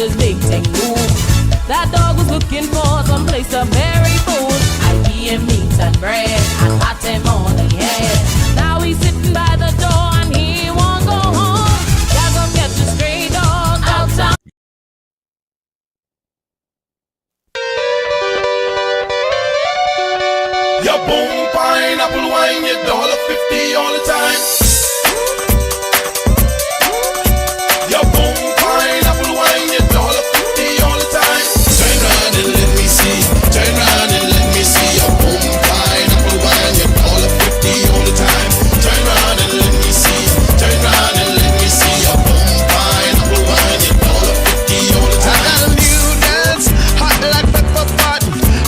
this big thing move. That dog was looking for some place to bury food. I gave him meat and bread and hot him on the head. Now he's sitting by the door and he won't go home. Gotta go get the stray dog outside. Your boom pineapple wine, your $1.50 all the time. Your boom pineapple wine, your $1.50 all the time. Turn round and let me see. Turn round and let me see. Your boom pineapple wine, your $1.50 all the time. Turn round and let me see. Turn round and let me see. Your boom pineapple wine, your $1.50 all the time. I got a new dance, hot like pepper pot.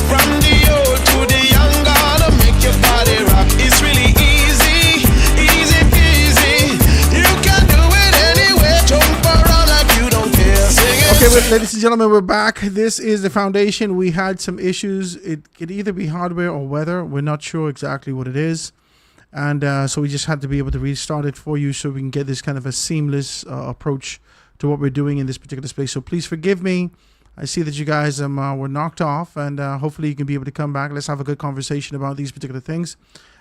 From the old to the young, gonna make your body rock. It's really easy, easy peasy. You can do it anyway. Jump around like you don't care. Sing it. Okay, ladies and gentlemen, we're back. This is the foundation. We had some issues. It could either be hardware or weather. We're not sure exactly what it is. And so we just had to be able to restart it for you so we can get this kind of a seamless approach to what we're doing in this particular space. So please forgive me. I see that you guys were knocked off, and hopefully you can be able to come back. Let's have a good conversation about these particular things.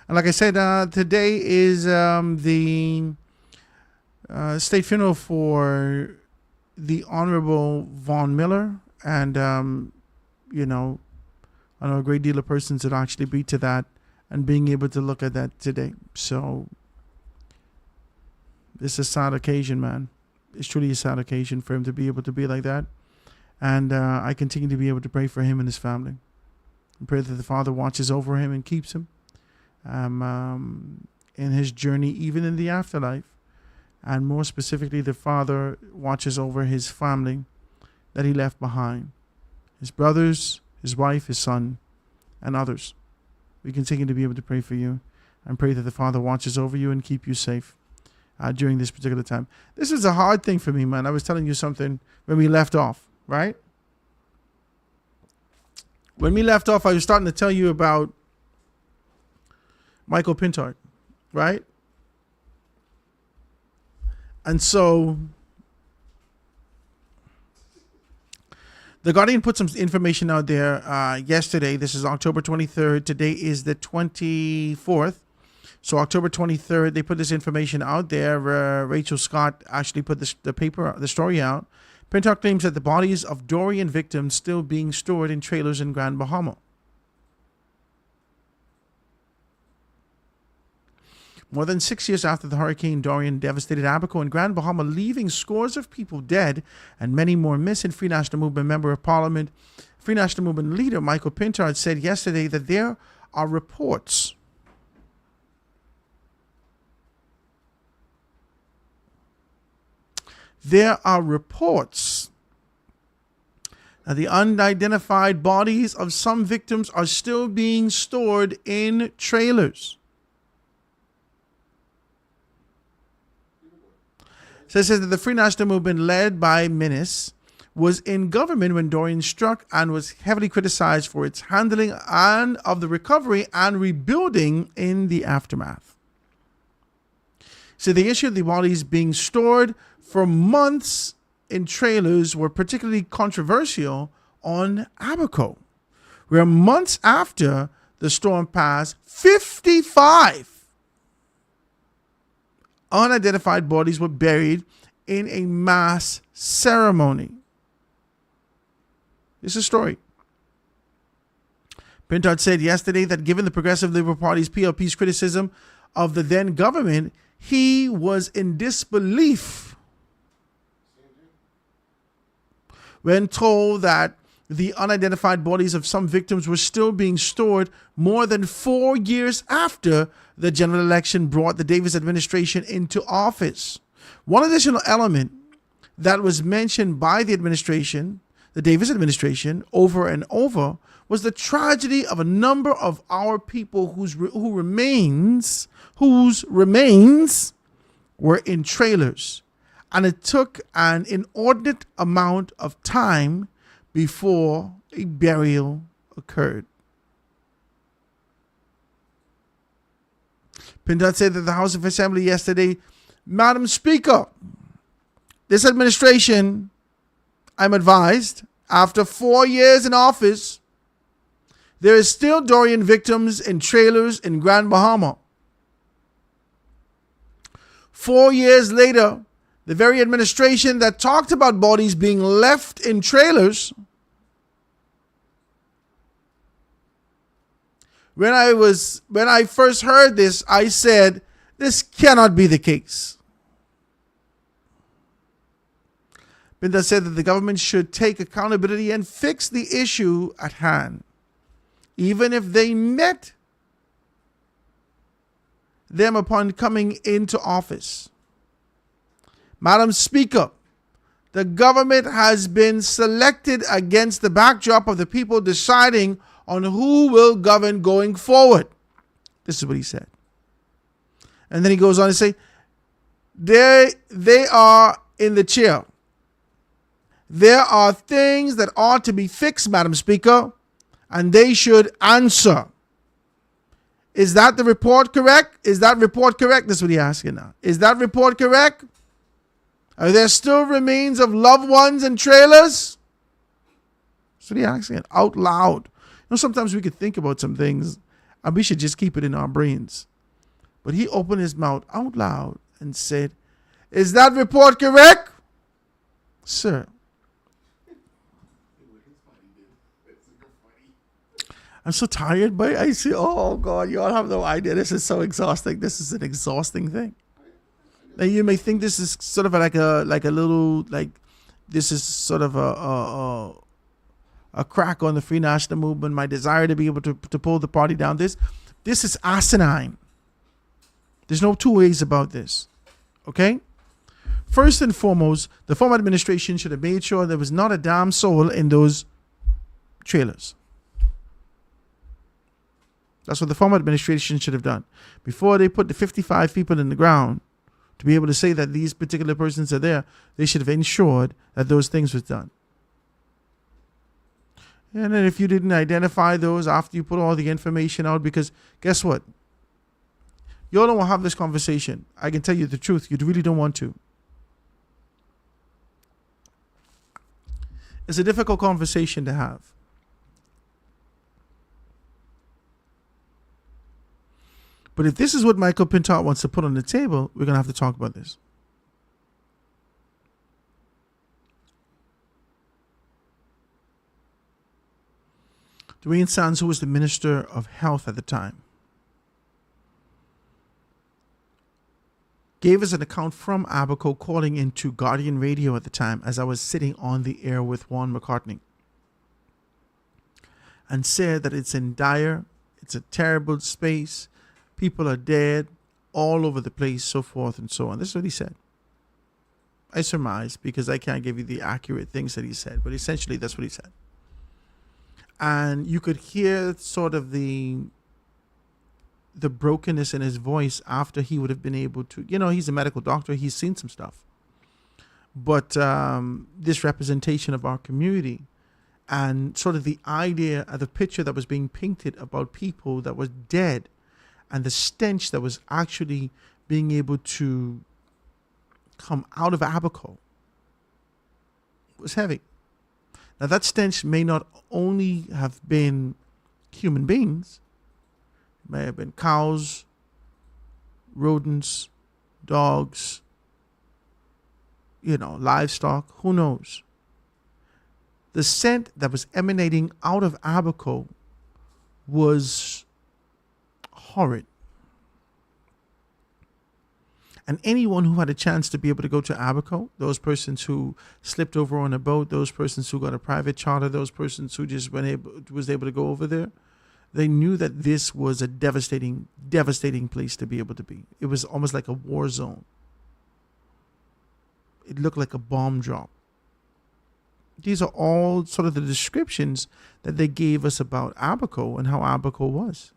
And like I said, today is the state funeral for the Honorable Vaughn Miller. And, you know, I know a great deal of persons that actually be to that and being able to look at that today. So it's a sad occasion, man. It's truly a sad occasion for him to be able to be like that. And I continue to be able to pray for him and his family. And pray that the Father watches over him and keeps him in his journey, even in the afterlife. And more specifically, the Father watches over his family that he left behind. His brothers, his wife, his son, and others. We continue to be able to pray for you and pray that the Father watches over you and keep you safe during this particular time. This is a hard thing for me, man. I was telling you something when we left off, right? When we left off, I was starting to tell you about Michael Pintard, right? And so The Guardian put some information out there yesterday. This is October 23rd. Today is the 24th. So October 23rd, they put this information out there. Rachel Scott actually put the story out. Pintard claims that the bodies of Dorian victims still being stored in trailers in Grand Bahama. More than 6 years after the Hurricane Dorian devastated Abaco and Grand Bahama, leaving scores of people dead and many more missing, Free National Movement Member of Parliament, Free National Movement leader Michael Pintard said yesterday that there are reports that the unidentified bodies of some victims are still being stored in trailers. So it says that the Free National Movement, led by Minnis, was in government when Dorian struck and was heavily criticized for its handling and of the recovery and rebuilding in the aftermath. So the issue of the bodies being stored for months in trailers were particularly controversial on Abaco, where months after the storm passed, 55 unidentified bodies were buried in a mass ceremony. This is a story. Pintard said yesterday that given the Progressive Liberal Party's PLP's criticism of the then government, he was in disbelief when told that the unidentified bodies of some victims were still being stored more than 4 years after the general election brought the Davis administration into office. One additional element that was mentioned by the administration, the Davis administration, over and over, was the tragedy of a number of our people whose remains were in trailers. And it took an inordinate amount of time before a burial occurred. Pintard said that the House of Assembly yesterday, Madam Speaker, this administration I'm advised, after 4 years in office, there is still Dorian victims in trailers in Grand Bahama. 4 years later, the very administration that talked about bodies being left in trailers, when I first heard this, I said, this cannot be the case. Binta said that the government should take accountability and fix the issue at hand, even if they met them upon coming into office. Madam Speaker, the government has been selected against the backdrop of the people deciding on who will govern going forward. This is what he said. And then he goes on to say, they are in the chair. There are things that ought to be fixed, Madam Speaker, and they should answer. Is that the report correct? Is that report correct? That's what he's asking now. Is that report correct? Are there still remains of loved ones in trailers? That's what he's asking out loud. Sometimes we could think about some things and we should just keep it in our brains. But he opened his mouth out loud and said, is that report correct? Sir. I'm so tired, but I say, oh God, you all have no idea. This is so exhausting. This is an exhausting thing. Now you may think this is sort of like a little, this is sort of a crack on the Free National Movement, my desire to be able to pull the party down. This is asinine. There's no two ways about this. Okay? First and foremost, the former administration should have made sure there was not a damn soul in those trailers. That's what the former administration should have done. Before they put the 55 people in the ground to be able to say that these particular persons are there, they should have ensured that those things was done. And then if you didn't identify those after you put all the information out, because guess what? You all don't want to have this conversation. I can tell you the truth. You really don't want to. It's a difficult conversation to have. But if this is what Michael Pintott wants to put on the table, we're going to have to talk about this. Dwayne Sands, who was the Minister of Health at the time, gave us an account from Abaco calling into Guardian Radio at the time as I was sitting on the air with Juan McCartney, and said that it's in dire, it's a terrible space. People are dead all over the place, so forth and so on. This is what he said. I surmise, because I can't give you the accurate things that he said, but essentially that's what he said. And you could hear sort of the brokenness in his voice after he would have been able to, he's a medical doctor. He's seen some stuff. But this representation of our community and sort of the idea of the picture that was being painted about people that was dead, and the stench that was actually being able to come out of Abaco was heavy. Now that stench may not only have been human beings. It may have been cows, rodents, dogs, livestock, who knows. The scent that was emanating out of Abaco was horrid. And anyone who had a chance to be able to go to Abaco, those persons who slipped over on a boat, those persons who got a private charter, those persons who just was able to go over there, they knew that this was a devastating place to be able to be. It was almost like a war zone. It looked like a bomb drop. These are all sort of the descriptions that they gave us about Abaco and how Abaco was.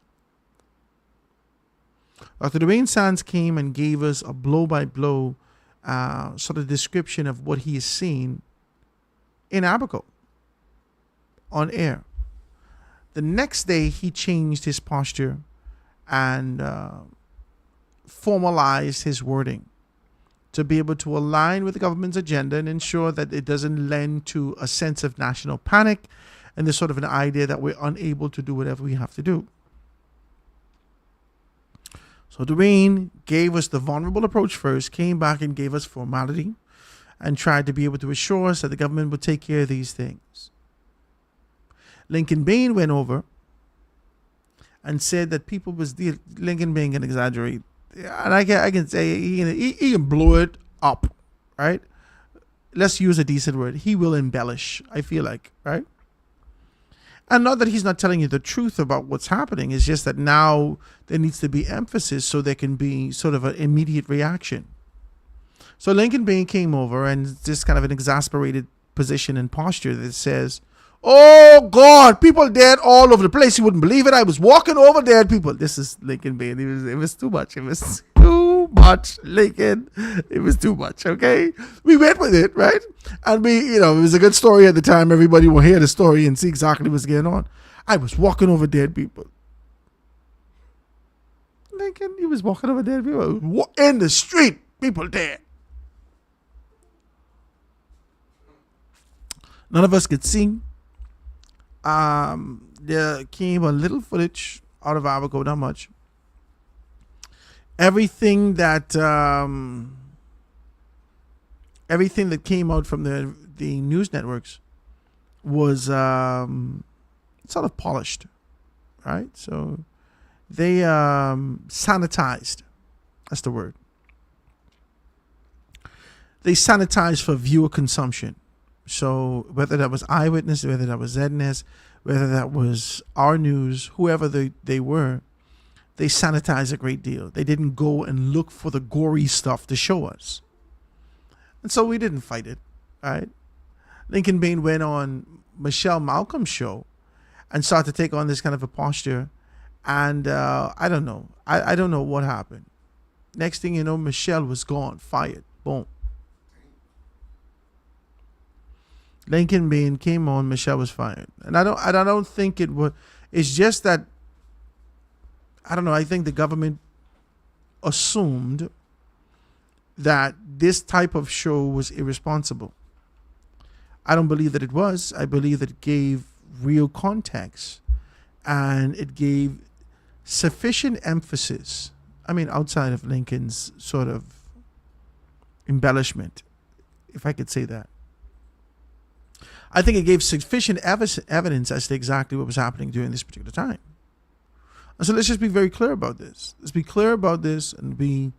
Dr. Dwayne Sands came and gave us a blow-by-blow sort of description of what he has seen in Abaco on air. The next day, he changed his posture and formalized his wording. to be able to align with the government's agenda and ensure that it doesn't lend to a sense of national panic and this sort of an idea that we're unable to do whatever we have to do. So Dwayne gave us the vulnerable approach first, came back and gave us formality, and tried to be able to assure us that the government would take care of these things. Lincoln Bain went over and said that people was Lincoln Bain can exaggerate, and I can say he can blow it up, right? Let's use a decent word. He will embellish, I feel like, right? And not that he's not telling you the truth about what's happening. It's just that now there needs to be emphasis so there can be sort of an immediate reaction. So Lincoln Bain came over and just kind of an exasperated position and posture that says, "Oh God, people dead all over the place. You wouldn't believe it. I was walking over dead people." This is Lincoln Bain. It was too much. It was too much, Lincoln. It was too much. Okay, we went with it, right? And it was a good story at the time. Everybody will hear the story and see exactly what's going on. I was walking over dead people. Lincoln, he was walking over dead people in the street. People dead. None of us could see. There came a little footage out of Abaco, not much. Everything that came out from the news networks was sort of polished, right? So they sanitized. That's the word. They sanitized for viewer consumption. So whether that was Eyewitness, whether that was ZNS, whether that was Our News, whoever they were, they sanitized a great deal. They didn't go and look for the gory stuff to show us. And so we didn't fight it, right? Lincoln Bain went on Michelle Malcolm's show and started to take on this kind of a posture. And I don't know. I don't know what happened. Next thing you know, Michelle was gone, fired, boom. Lincoln Bain came on, Michelle was fired. And I don't think it was, it's just that, I don't know, I think the government assumed that this type of show was irresponsible. I don't believe that it was. I believe that it gave real context and it gave sufficient emphasis. I mean, outside of Lincoln's sort of embellishment, if I could say that. I think it gave sufficient evidence as to exactly what was happening during this particular time. And so let's just be very clear about this. Let's be clear about this and be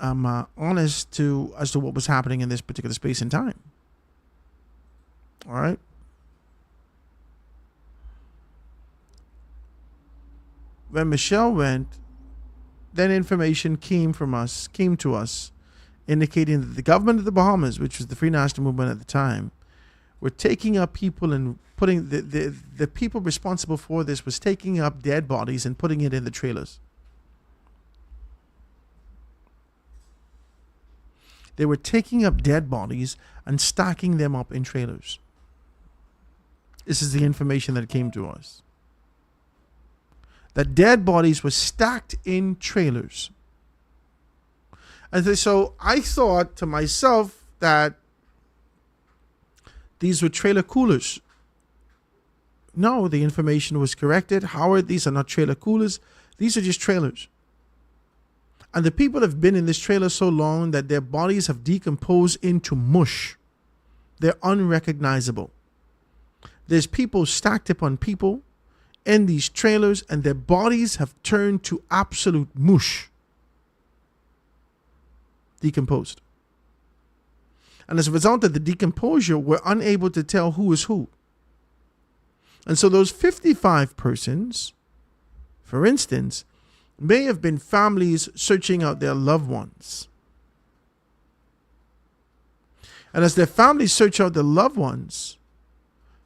honest as to what was happening in this particular space and time. All right? When Michelle went, then information came to us, indicating that the government of the Bahamas, which was the Free National Movement at the time, were taking up people and putting the people responsible for this was taking up dead bodies and putting it in the trailers. They were taking up dead bodies and stacking them up in trailers. This is the information that came to us. That dead bodies were stacked in trailers. And so I thought to myself that these were trailer coolers. No, the information was corrected. Howard, these are not trailer coolers. These are just trailers. And the people have been in this trailer so long that their bodies have decomposed into mush. They're unrecognizable. There's people stacked upon people in these trailers, and their bodies have turned to absolute mush. Decomposed. And as a result of the decomposure, we're unable to tell who is who. And so those 55 persons, for instance, may have been families searching out their loved ones. And as their families search out their loved ones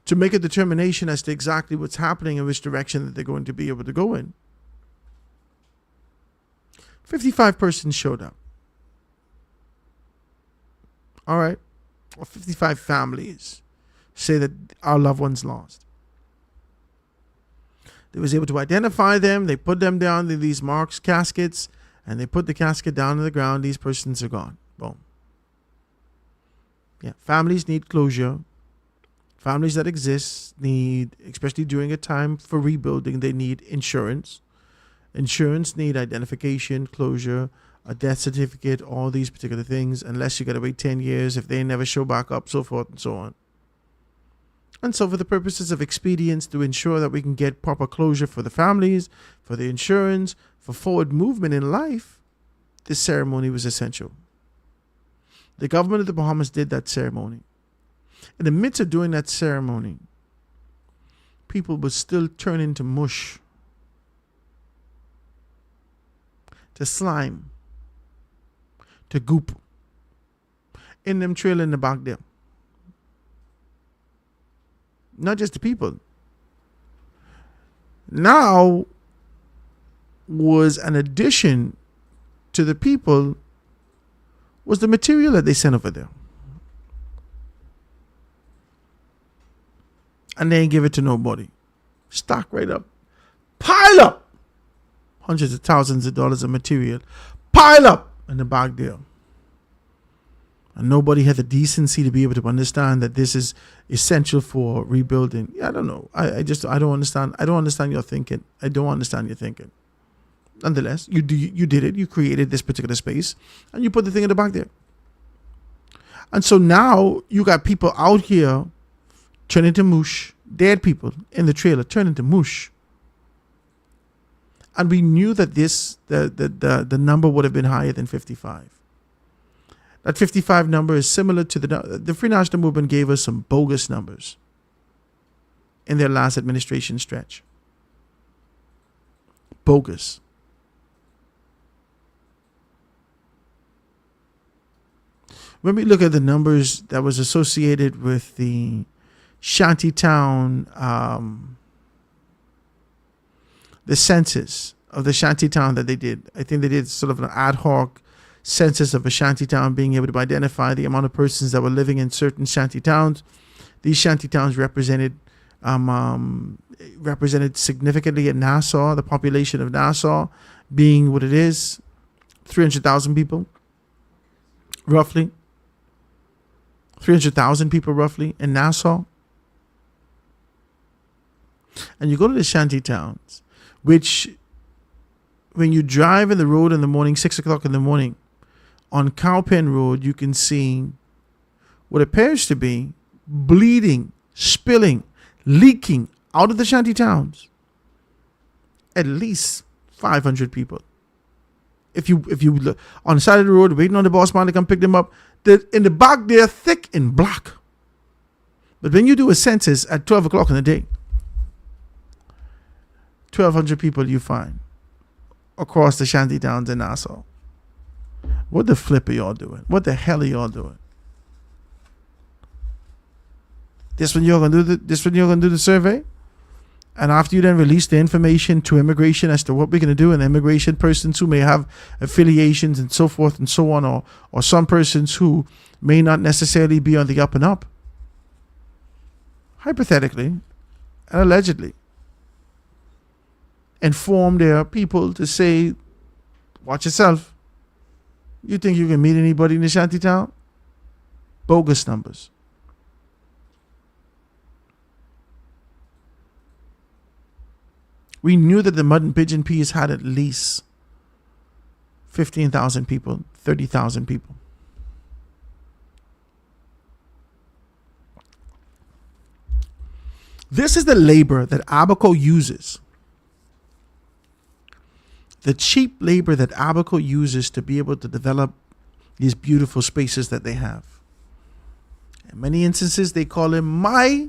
to make a determination as to exactly what's happening and which direction that they're going to be able to go in, 55 persons showed up. All right, or 55 families say that our loved ones lost. They was able to identify them. They put them down in these marked caskets, and they put the casket down on the ground. These persons are gone. Boom. Yeah, families need closure. Families that exist need, especially during a time for rebuilding, they need insurance. Insurance need identification, closure, a death certificate, all these particular things, unless you gotta wait 10 years if they never show back up, so forth and so on. And so for the purposes of expedience, to ensure that we can get proper closure for the families, for the insurance, for forward movement in life, this ceremony was essential. The government of the Bahamas did that ceremony. In the midst of doing that ceremony, people would still turn into mush, to slime, to goop, in them trail in the back there. Not just the people. Now was an addition to the people was the material that they sent over there. And they ain't give it to nobody. Stock right up. Pile up. Hundreds of thousands of dollars of material. Pile up in the back there. And nobody had the decency to be able to understand that this is essential for rebuilding. Yeah, I don't know. I don't understand. I don't understand your thinking. I don't understand your thinking. Nonetheless, you did it. You created this particular space and you put the thing in the back there. And so now you got people out here turning to mush, dead people in the trailer turning to mush. And we knew that the number would have been higher than 55. That 55 number is similar to the Free National Movement gave us some bogus numbers in their last administration stretch. Bogus. When we look at the numbers that was associated with the shantytown, the census of the shantytown that they did, I think they did sort of an ad hoc census of a shantytown, being able to identify the amount of persons that were living in certain shantytowns. These shantytowns represented significantly in Nassau, the population of Nassau being what it is, 300,000 people, roughly. 300,000 people roughly in Nassau. And you go to the shantytowns, which when you drive in the road in the morning, 6 o'clock in the morning, on Cowpen Road, you can see what appears to be bleeding, spilling, leaking out of the shantytowns. At least 500 people. If you look on the side of the road, waiting on the boss man to come pick them up, in the back they're thick and black. But when you do a census at 12 o'clock in the day, 1,200 people you find across the shantytowns in Nassau. What the flip are y'all doing? What the hell are y'all doing? This when you're gonna do the survey? And after you then release the information to immigration as to what we're going to do, and immigration persons who may have affiliations and so forth and so on, or some persons who may not necessarily be on the up and up, hypothetically and allegedly, inform their people to say, watch yourself. You think you can meet anybody in the shantytown? Bogus numbers. We knew that the Mud and Pigeon Peas had at least 15,000 people, 30,000 people. This is the labor that Abaco uses. The cheap labor that Abaco uses to be able to develop these beautiful spaces that they have. In many instances, they call him my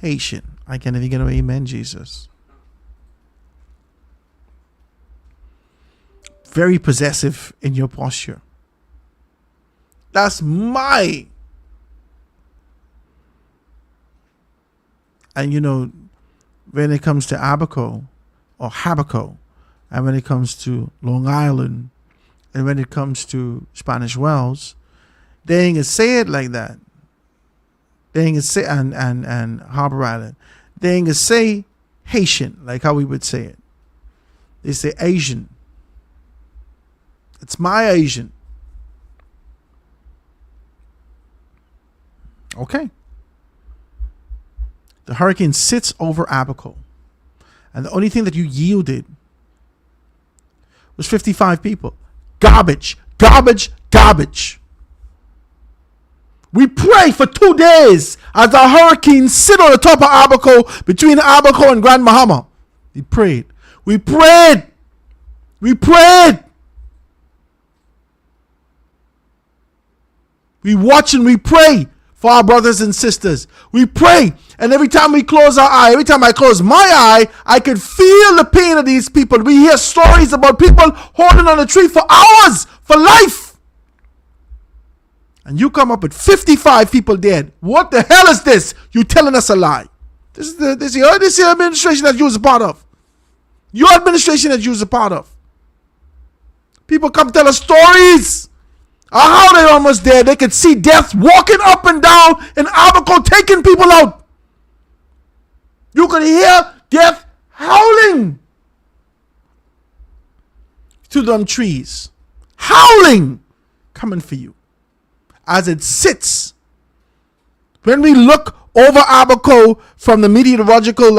Haitian. I can't even get an amen, Jesus. Very possessive in your posture. That's my. And you know, when it comes to Abaco or Habaco, and when it comes to Long Island, and when it comes to Spanish Wells, they ain't gonna say it like that. They ain't gonna say and Harbor Island. They ain't gonna say Haitian like how we would say it. They say Asian. It's my Asian. Okay. The hurricane sits over Abaco. And the only thing that you yielded was 55 people. Garbage, garbage, garbage. We pray for 2 days as the hurricane sit on the top of Abaco, between Abaco and Grand Bahama. We prayed. We prayed. We prayed. We watch and we pray for our brothers and sisters. We pray. And every time we close our eye, every time I close my eye, I can feel the pain of these people. We hear stories about people holding on a tree for hours, for life. And you come up with 55 people dead. What the hell is this? You telling us a lie. This is the administration that you was a part of. Your administration that you was a part of. People come tell us stories of how they almost dead. They could see death walking up and down in Abaco, taking people out. You could hear death howling to them trees. Howling coming for you. As it sits. When we look over Abaco from the meteorological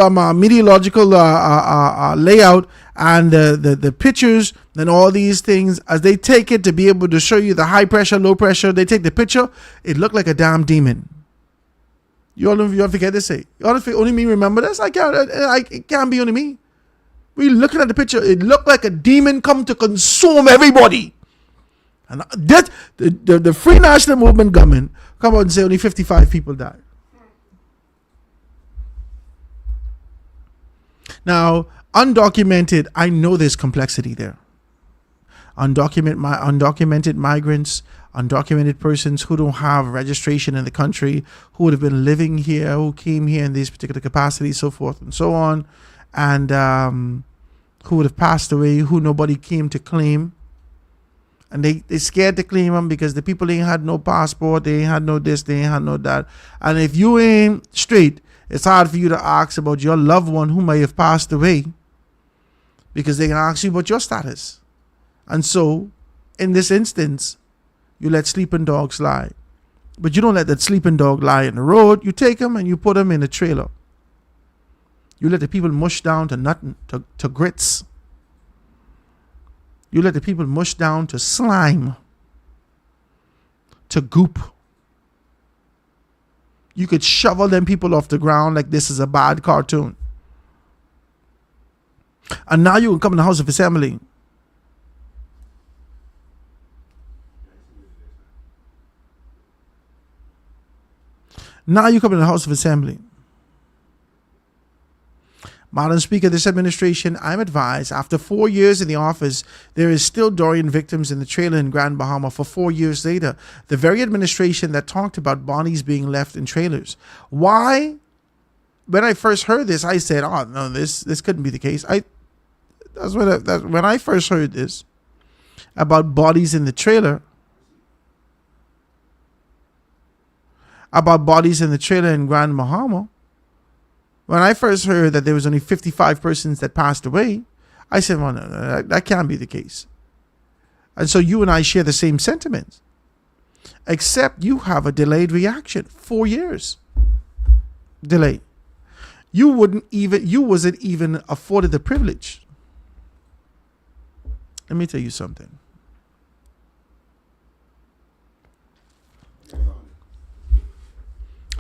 layout and the pictures and all these things, as they take it to be able to show you the high pressure, low pressure, they take the picture, it looked like a damn demon. You all forget to say. You all only me remember this? It can't be only me. We looking at the picture, it looked like a demon come to consume everybody. And that the Free National Movement government come out and say only 55 people died. Now, undocumented, I know there's complexity there. Undocumented migrants, undocumented persons who don't have registration in the country, who would have been living here, who came here in these particular capacities, so forth and so on, and who would have passed away, who nobody came to claim. And they scared to claim them because the people ain't had no passport, they ain't had no this, they ain't had no that. And if you ain't straight, it's hard for you to ask about your loved one who may have passed away, because they can ask you about your status. And so, in this instance, you let sleeping dogs lie. But you don't let that sleeping dog lie in the road. You take him and you put him in a trailer. You let the people mush down to nothing, to grits. You let the people mush down to slime, to goop. You could shovel them people off the ground like this is a bad cartoon. And now you can come in the House of Assembly. Now you come in the House of Assembly. Madam Speaker, this administration, I'm advised, after 4 years in the office, there is still Dorian victims in the trailer in Grand Bahama for 4 years later. The very administration that talked about bodies being left in trailers. Why? When I first heard this, I said, oh, no, this couldn't be the case. When I first heard this about bodies in the trailer, in Grand Bahama, when I first heard that there was only 55 persons that passed away, I said, well, no, that can't be the case. And so you and I share the same sentiments, except you have a delayed reaction. 4 years delay. You wasn't even afforded the privilege. Let me tell you something.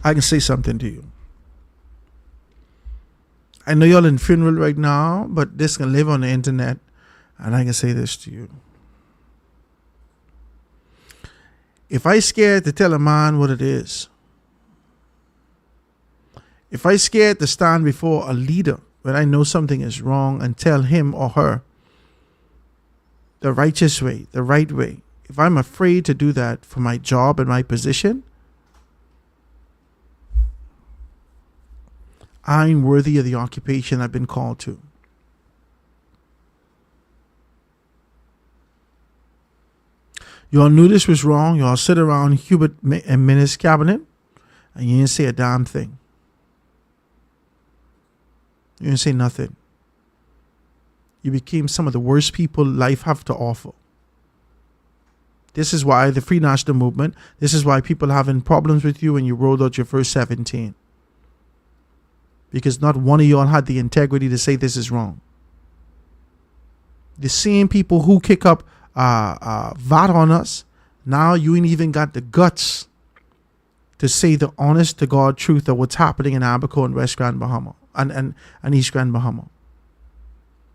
I can say something to you. I know y'all in funeral right now, but this can live on the internet, and I can say this to you. If I scared to tell a man what it is, if I scared to stand before a leader when I know something is wrong and tell him or her the righteous way, the right way, if I'm afraid to do that for my job and my position, I'm worthy of the occupation I've been called to. Y'all knew this was wrong. Y'all sit around Hubert and Minnis' cabinet and you didn't say a damn thing. You didn't say nothing. You became some of the worst people life have to offer. This is why the Free National Movement, this is why people are having problems with you when you rolled out your first 17. Because not one of y'all had the integrity to say this is wrong. The same people who kick up VAT on us, now you ain't even got the guts to say the honest to God truth of what's happening in Abaco and West Grand Bahama and East Grand Bahama.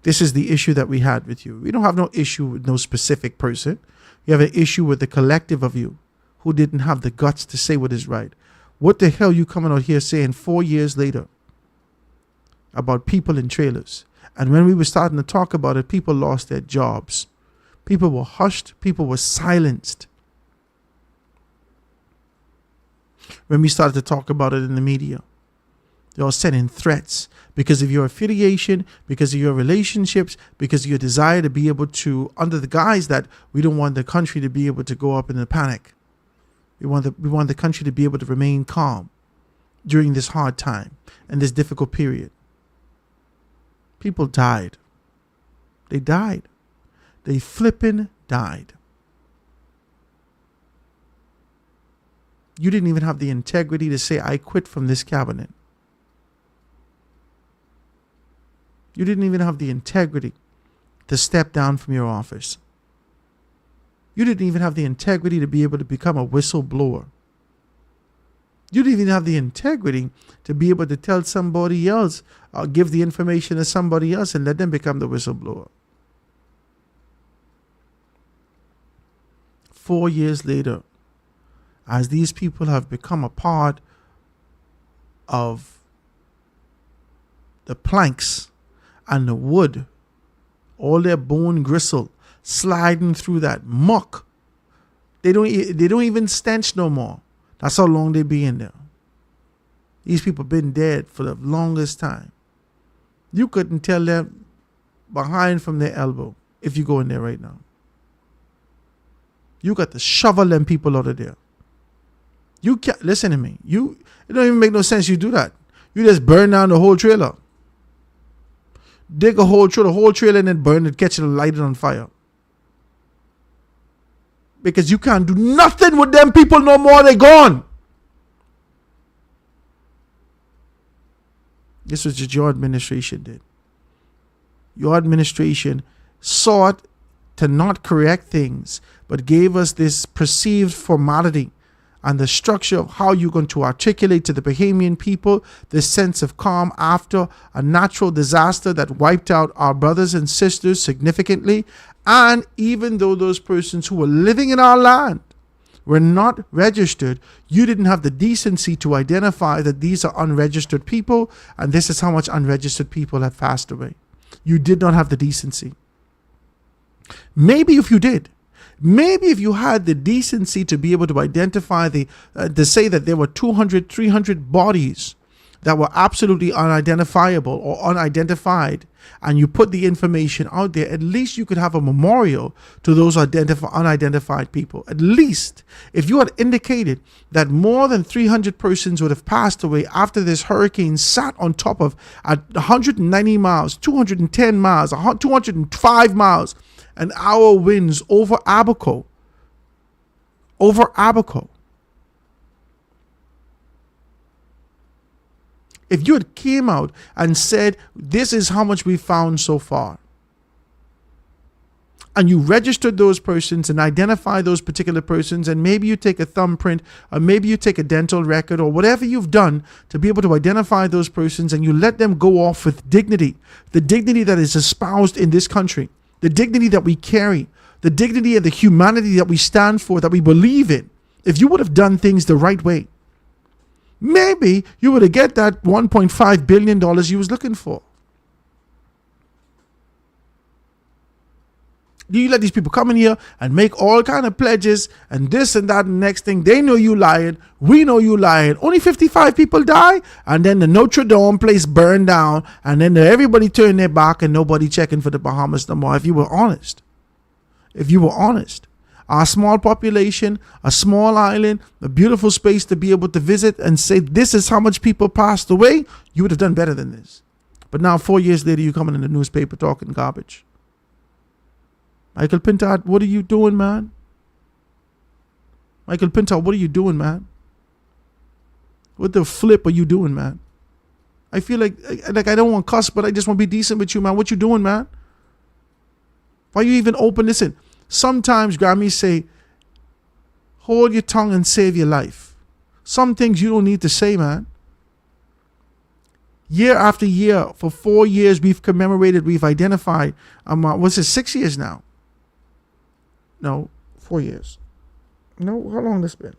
This is the issue that we had with you. We don't have no issue with no specific person. You have an issue with the collective of you who didn't have the guts to say what is right. What the hell you coming out here saying 4 years later about people in trailers? And when we were starting to talk about it, people lost their jobs. People were hushed. People were silenced. When we started to talk about it in the media, they all sending threats because of your affiliation, because of your relationships, because of your desire to be able to, under the guise that we don't want the country to be able to go up in a panic. We want the country to be able to remain calm during this hard time and this difficult period. People died. They died. They flippin' died. You didn't even have the integrity to say, I quit from this cabinet. You didn't even have the integrity to step down from your office. You didn't even have the integrity to be able to become a whistleblower. You didn't even have the integrity to be able to tell somebody else, or give the information to somebody else and let them become the whistleblower. 4 years later, as these people have become a part of the planks and the wood, all their bone gristle sliding through that muck, they don't even stench no more. That's how long they be in there. These people been dead for the longest time. You couldn't tell them behind from their elbow if you go in there right now. You got to shovel them people out of there. You can't, listen to me. It don't even make no sense you do that. You just burn down the whole trailer. Dig a hole through the whole trailer and then burn it, catch it and light it on fire. Because you can't do nothing with them people no more. They're gone. This was what your administration did. Your administration sought to not correct things, but gave us this perceived formality and the structure of how you're going to articulate to the Bahamian people this sense of calm after a natural disaster that wiped out our brothers and sisters significantly. And even though those persons who were living in our land were not registered, you didn't have the decency to identify that these are unregistered people and this is how much unregistered people have passed away. You did not have the decency. Maybe if you did, maybe if you had the decency to be able to identify to say that there were 200, 300 bodies that were absolutely unidentifiable or unidentified, and you put the information out there, at least you could have a memorial to those unidentified people. At least if you had indicated that more than 300 persons would have passed away after this hurricane sat on top of 190 miles, 210 miles, 205 miles an hour winds over Abaco. If you had came out and said, this is how much we found so far, and you registered those persons and identify those particular persons, and maybe you take a thumbprint, or maybe you take a dental record, or whatever you've done to be able to identify those persons, and you let them go off with dignity, the dignity that is espoused in this country, the dignity that we carry, the dignity and the humanity that we stand for, that we believe in. If you would have done things the right way, maybe you would have get that $1.5 billion you was looking for. You let these people come in here and make all kind of pledges and this and that and the next thing. They know you lying. We know you lying. Only 55 people die, and then the Notre Dame place burned down, and then everybody turned their back and nobody checking for the Bahamas no more. If you were honest. Our small population, a small island, a beautiful space to be able to visit and say this is how much people passed away, you would have done better than this. But now 4 years later, you coming in the newspaper talking garbage. Michael Pintard, what are you doing, man? Michael Pinto, what are you doing, man? What the flip are you doing, man? I feel like I don't want to cuss, but I just want to be decent with you, man. What you doing, man? Why you even open? Listen, sometimes Grammys say, hold your tongue and save your life. Some things you don't need to say, man. Year after year, for 4 years, we've commemorated, we've identified, what's it, 6 years now? No, 4 years. No, how long has this been?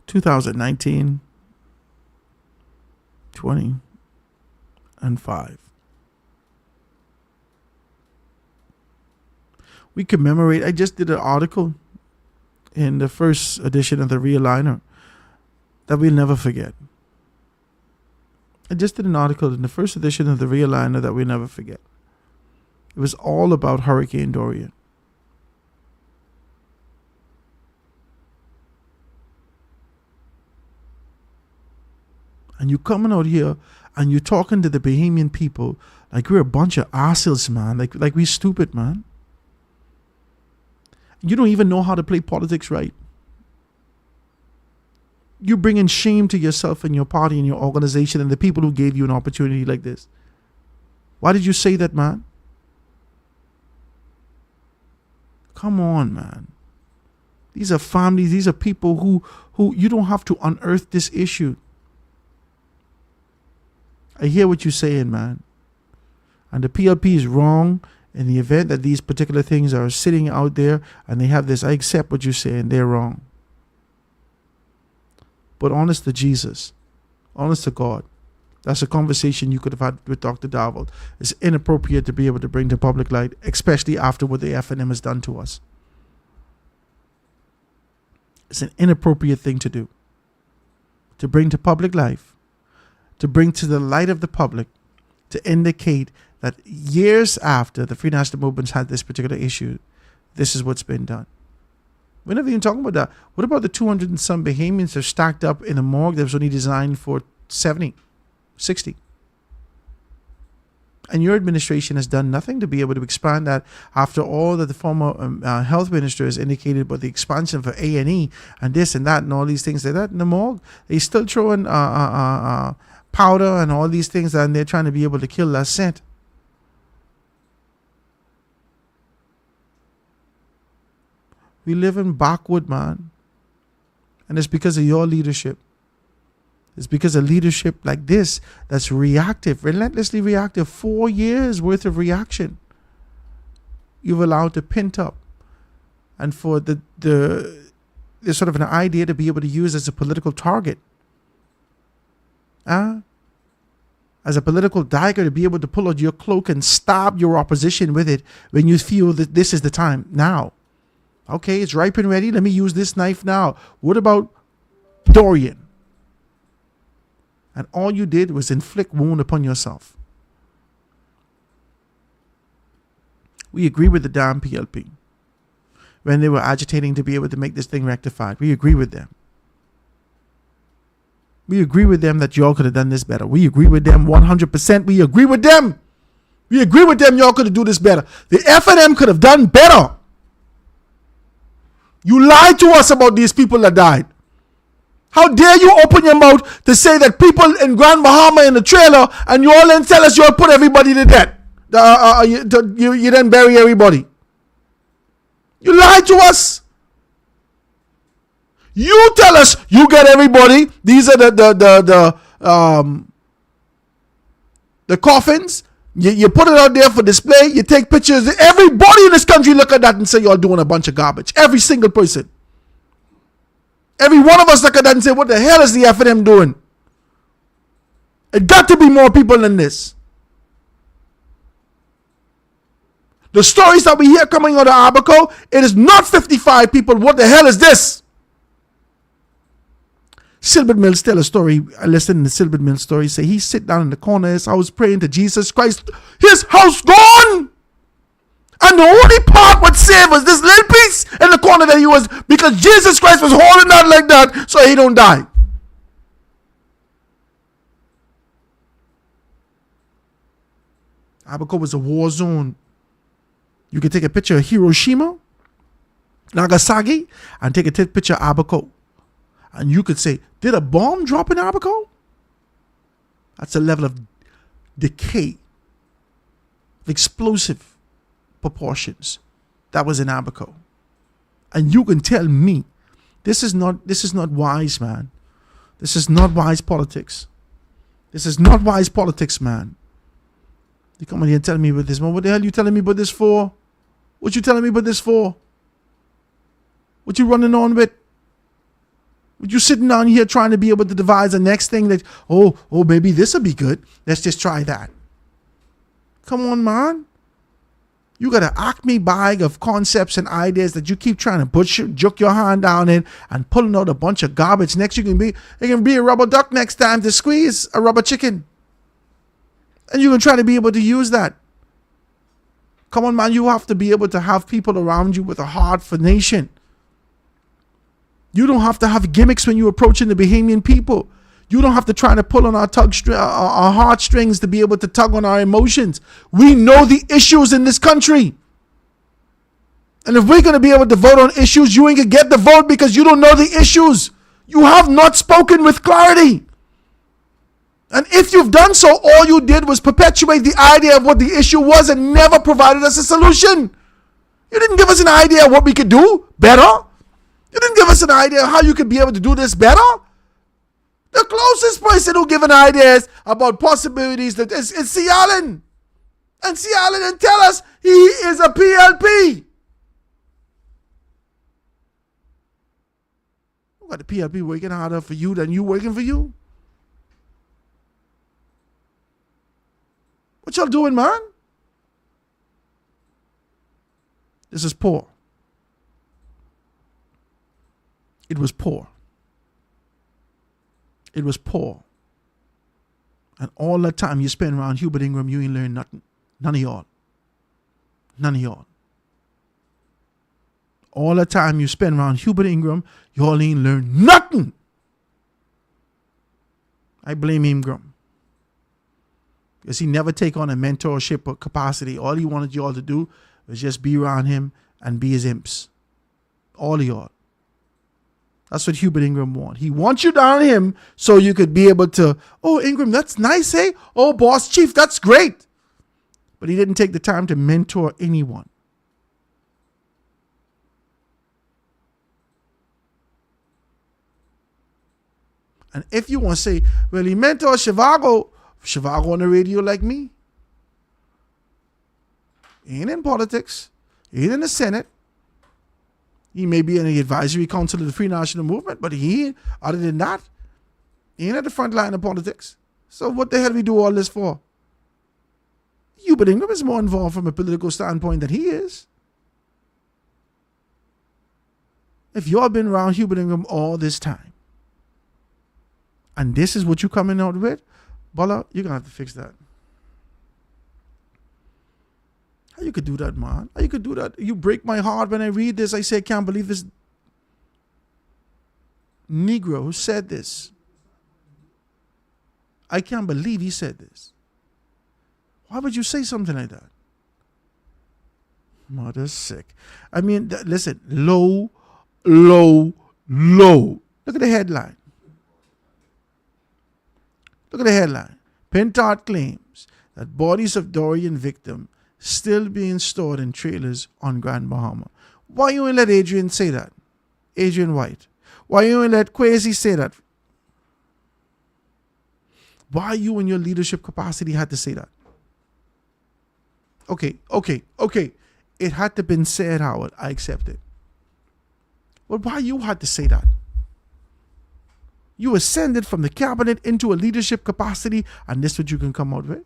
(2019, 20, and 5). We commemorate. I just did an article in the first edition of the Realigner that we'll never forget. I just did an article in the first edition of the Realigner that we'll never forget. It was all about Hurricane Dorian. And you coming out here and you talking to the Bahamian people like we're a bunch of assholes, man. Like we stupid, man. You don't even know how to play politics right. You're bringing shame to yourself and your party and your organization and the people who gave you an opportunity like this. Why did you say that, man? Come on, man. These are families. These are people who you don't have to unearth this issue. I hear what you're saying, man. And the PLP is wrong in the event that these particular things are sitting out there and they have this. I accept what you're saying. They're wrong. But honest to Jesus, honest to God, that's a conversation you could have had with Dr. Darvald. It's inappropriate to be able to bring to public light, especially after what the FNM has done to us. It's an inappropriate thing to do. To bring to public life, to bring to the light of the public, to indicate that years after the Free National Movement's had this particular issue, this is what's been done. We're never even talking about that. What about the 200 and some Bahamians that are stacked up in a morgue that was only designed for 70, 60? And your administration has done nothing to be able to expand that after all that the former health minister has indicated about the expansion for A&E and this and that and all these things like that in the morgue. They still throwing powder and all these things, and they're trying to be able to kill that scent. We live in backward, man. And it's because of your leadership. It's because of leadership like this that's reactive, relentlessly reactive. 4 years worth of reaction you've allowed to pent up. And for the sort of an idea to be able to use as a political target. As a political dagger to be able to pull out your cloak and stab your opposition with it when you feel that this is the time now. Okay, it's ripe and ready. Let me use this knife now. What about Dorian? And all you did was inflict wound upon yourself. We agree with the damn PLP when they were agitating to be able to make this thing rectified. We agree with them. We agree with them that y'all could have done this better. We agree with them 100%. We agree with them. We agree with them. Y'all could have done this better. The FNM could have done better. You lied to us about these people that died. How dare you open your mouth to say that people in Grand Bahama in the trailer and you all then tell us you all put everybody to death. You then bury everybody. You lied to us. You tell us you get everybody. These are the coffins. You put it out there for display. You take pictures. Everybody in this country look at that and say you're doing a bunch of garbage. Every single person. Every one of us look at that and say, what the hell is the FNM doing? It got to be more people than this. The stories that we hear coming out of Abaco, it is not 55 people. What the hell is this? Silbert Mills tell a story. I listened to the Silbert Mills story. Say he sit down in the corner of his house praying to Jesus Christ. His house gone. And the only part what saved was this little piece in the corner that he was, because Jesus Christ was holding out like that so he don't die. Abaco was a war zone. You can take a picture of Hiroshima, Nagasaki, and take a picture of Abaco. And you could say, did a bomb drop in Abaco? That's a level of decay, explosive proportions that was in Abaco. And you can tell me, this is not wise, man. This is not wise politics. This is not wise politics, man. You come in here and tell me about this, man. What the hell are you telling me about this for? What you telling me about this for? What you running on with? What you sitting down here trying to be able to devise the next thing that, oh, maybe this will be good. Let's just try that. Come on, man. You got an acme bag of concepts and ideas that you keep trying to juke your hand down in and pulling out a bunch of garbage. Next, it can be a rubber duck next time to squeeze a rubber chicken. And you can try to be able to use that. Come on, man. You have to be able to have people around you with a heart for nation. You don't have to have gimmicks when you're approaching the Bahamian people. You don't have to try to pull on our heartstrings to be able to tug on our emotions. We know the issues in this country. And if we're going to be able to vote on issues, you ain't going to get the vote because you don't know the issues. You have not spoken with clarity. And if you've done so, all you did was perpetuate the idea of what the issue was and never provided us a solution. You didn't give us an idea of what we could do better. You didn't give us an idea of how you could be able to do this better. The closest person who given ideas about possibilities that is C. Allen. And C. Allen didn't tell us he is a PLP. You got the PLP working harder for you than you working for you. What y'all doing, man? This is poor. It was poor. It was poor. And all the time you spend around Hubert Ingram, you ain't learned nothing. None of y'all. None of y'all. All the time you spend around Hubert Ingram, y'all ain't learned nothing. I blame Ingram. Because he never take on a mentorship or capacity. All he wanted y'all to do was just be around him and be his imps. All of y'all. That's what Hubert Ingram wants. He wants you down him so you could be able to, oh, Ingram, that's nice, eh? Oh, boss chief, that's great. But he didn't take the time to mentor anyone. And if you want to say, well, he mentored Shivago on the radio like me. He ain't in politics. He ain't in the Senate. He may be in the advisory council of the Free National Movement, but he, other than that, he ain't at the front line of politics. So what the hell we do all this for? Hubert Ingram is more involved from a political standpoint than he is. If y'all been around Hubert Ingram all this time, and this is what you coming out with, Bola, you're going to have to fix that. How you could do that, man? How you could do that? You break my heart when I read this. I say, I can't believe this Negro who said this. I can't believe he said this. Why would you say something like that? Mother's sick. I mean, listen, low. Look at the headline. Look at the headline. Pintard claims that bodies of Dorian victim still being stored in trailers on Grand Bahama. Why you ain't let Adrian say that? Adrian White. Why you ain't let Kwesi say that? Why you in your leadership capacity had to say that? Okay. It had to been said, Howard. I accept it. But why you had to say that? You ascended from the cabinet into a leadership capacity, and this is what you can come out with?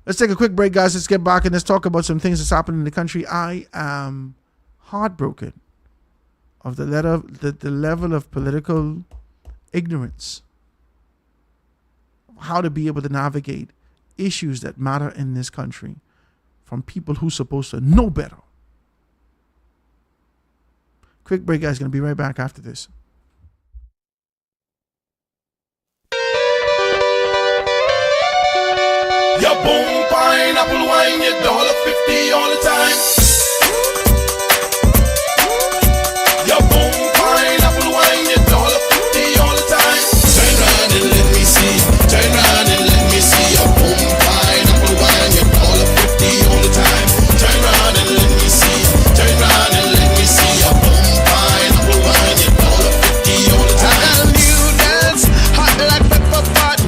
Let's take a quick break, guys. Let's get back and let's talk about some things that's happening in the country. I am heartbroken of the level of political ignorance, how to be able to navigate issues that matter in this country from people who are supposed to know better. Quick break, guys. Going to be right back after this. Your boom pineapple wine, your $1.50 all the time. Your boom pineapple wine, your $1.50 all the time. Turn round and let me see. Turn round and let me see. Your boom pineapple wine, your $1.50 all the time. Turn round and let me see. Turn round and let me see. Your boom pineapple wine, your $1.50 all the time. And you dance hot like pepper pot.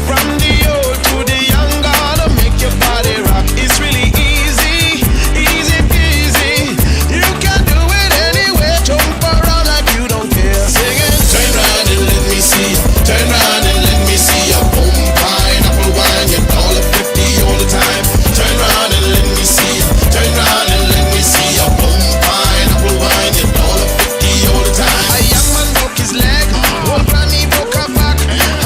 From the old to the young, gonna make your body rock. It's really easy, easy peasy. You can do it anywhere. Jump around like you don't care. Sing it. Turn round and let me see. Turn round and let me see. Your boom pineapple wine, your $1.50 all the time. Turn round and let me see. Turn round and let me see. Your boom pineapple wine, your $1.50 all the time. A young man broke his leg, old granny broke her back,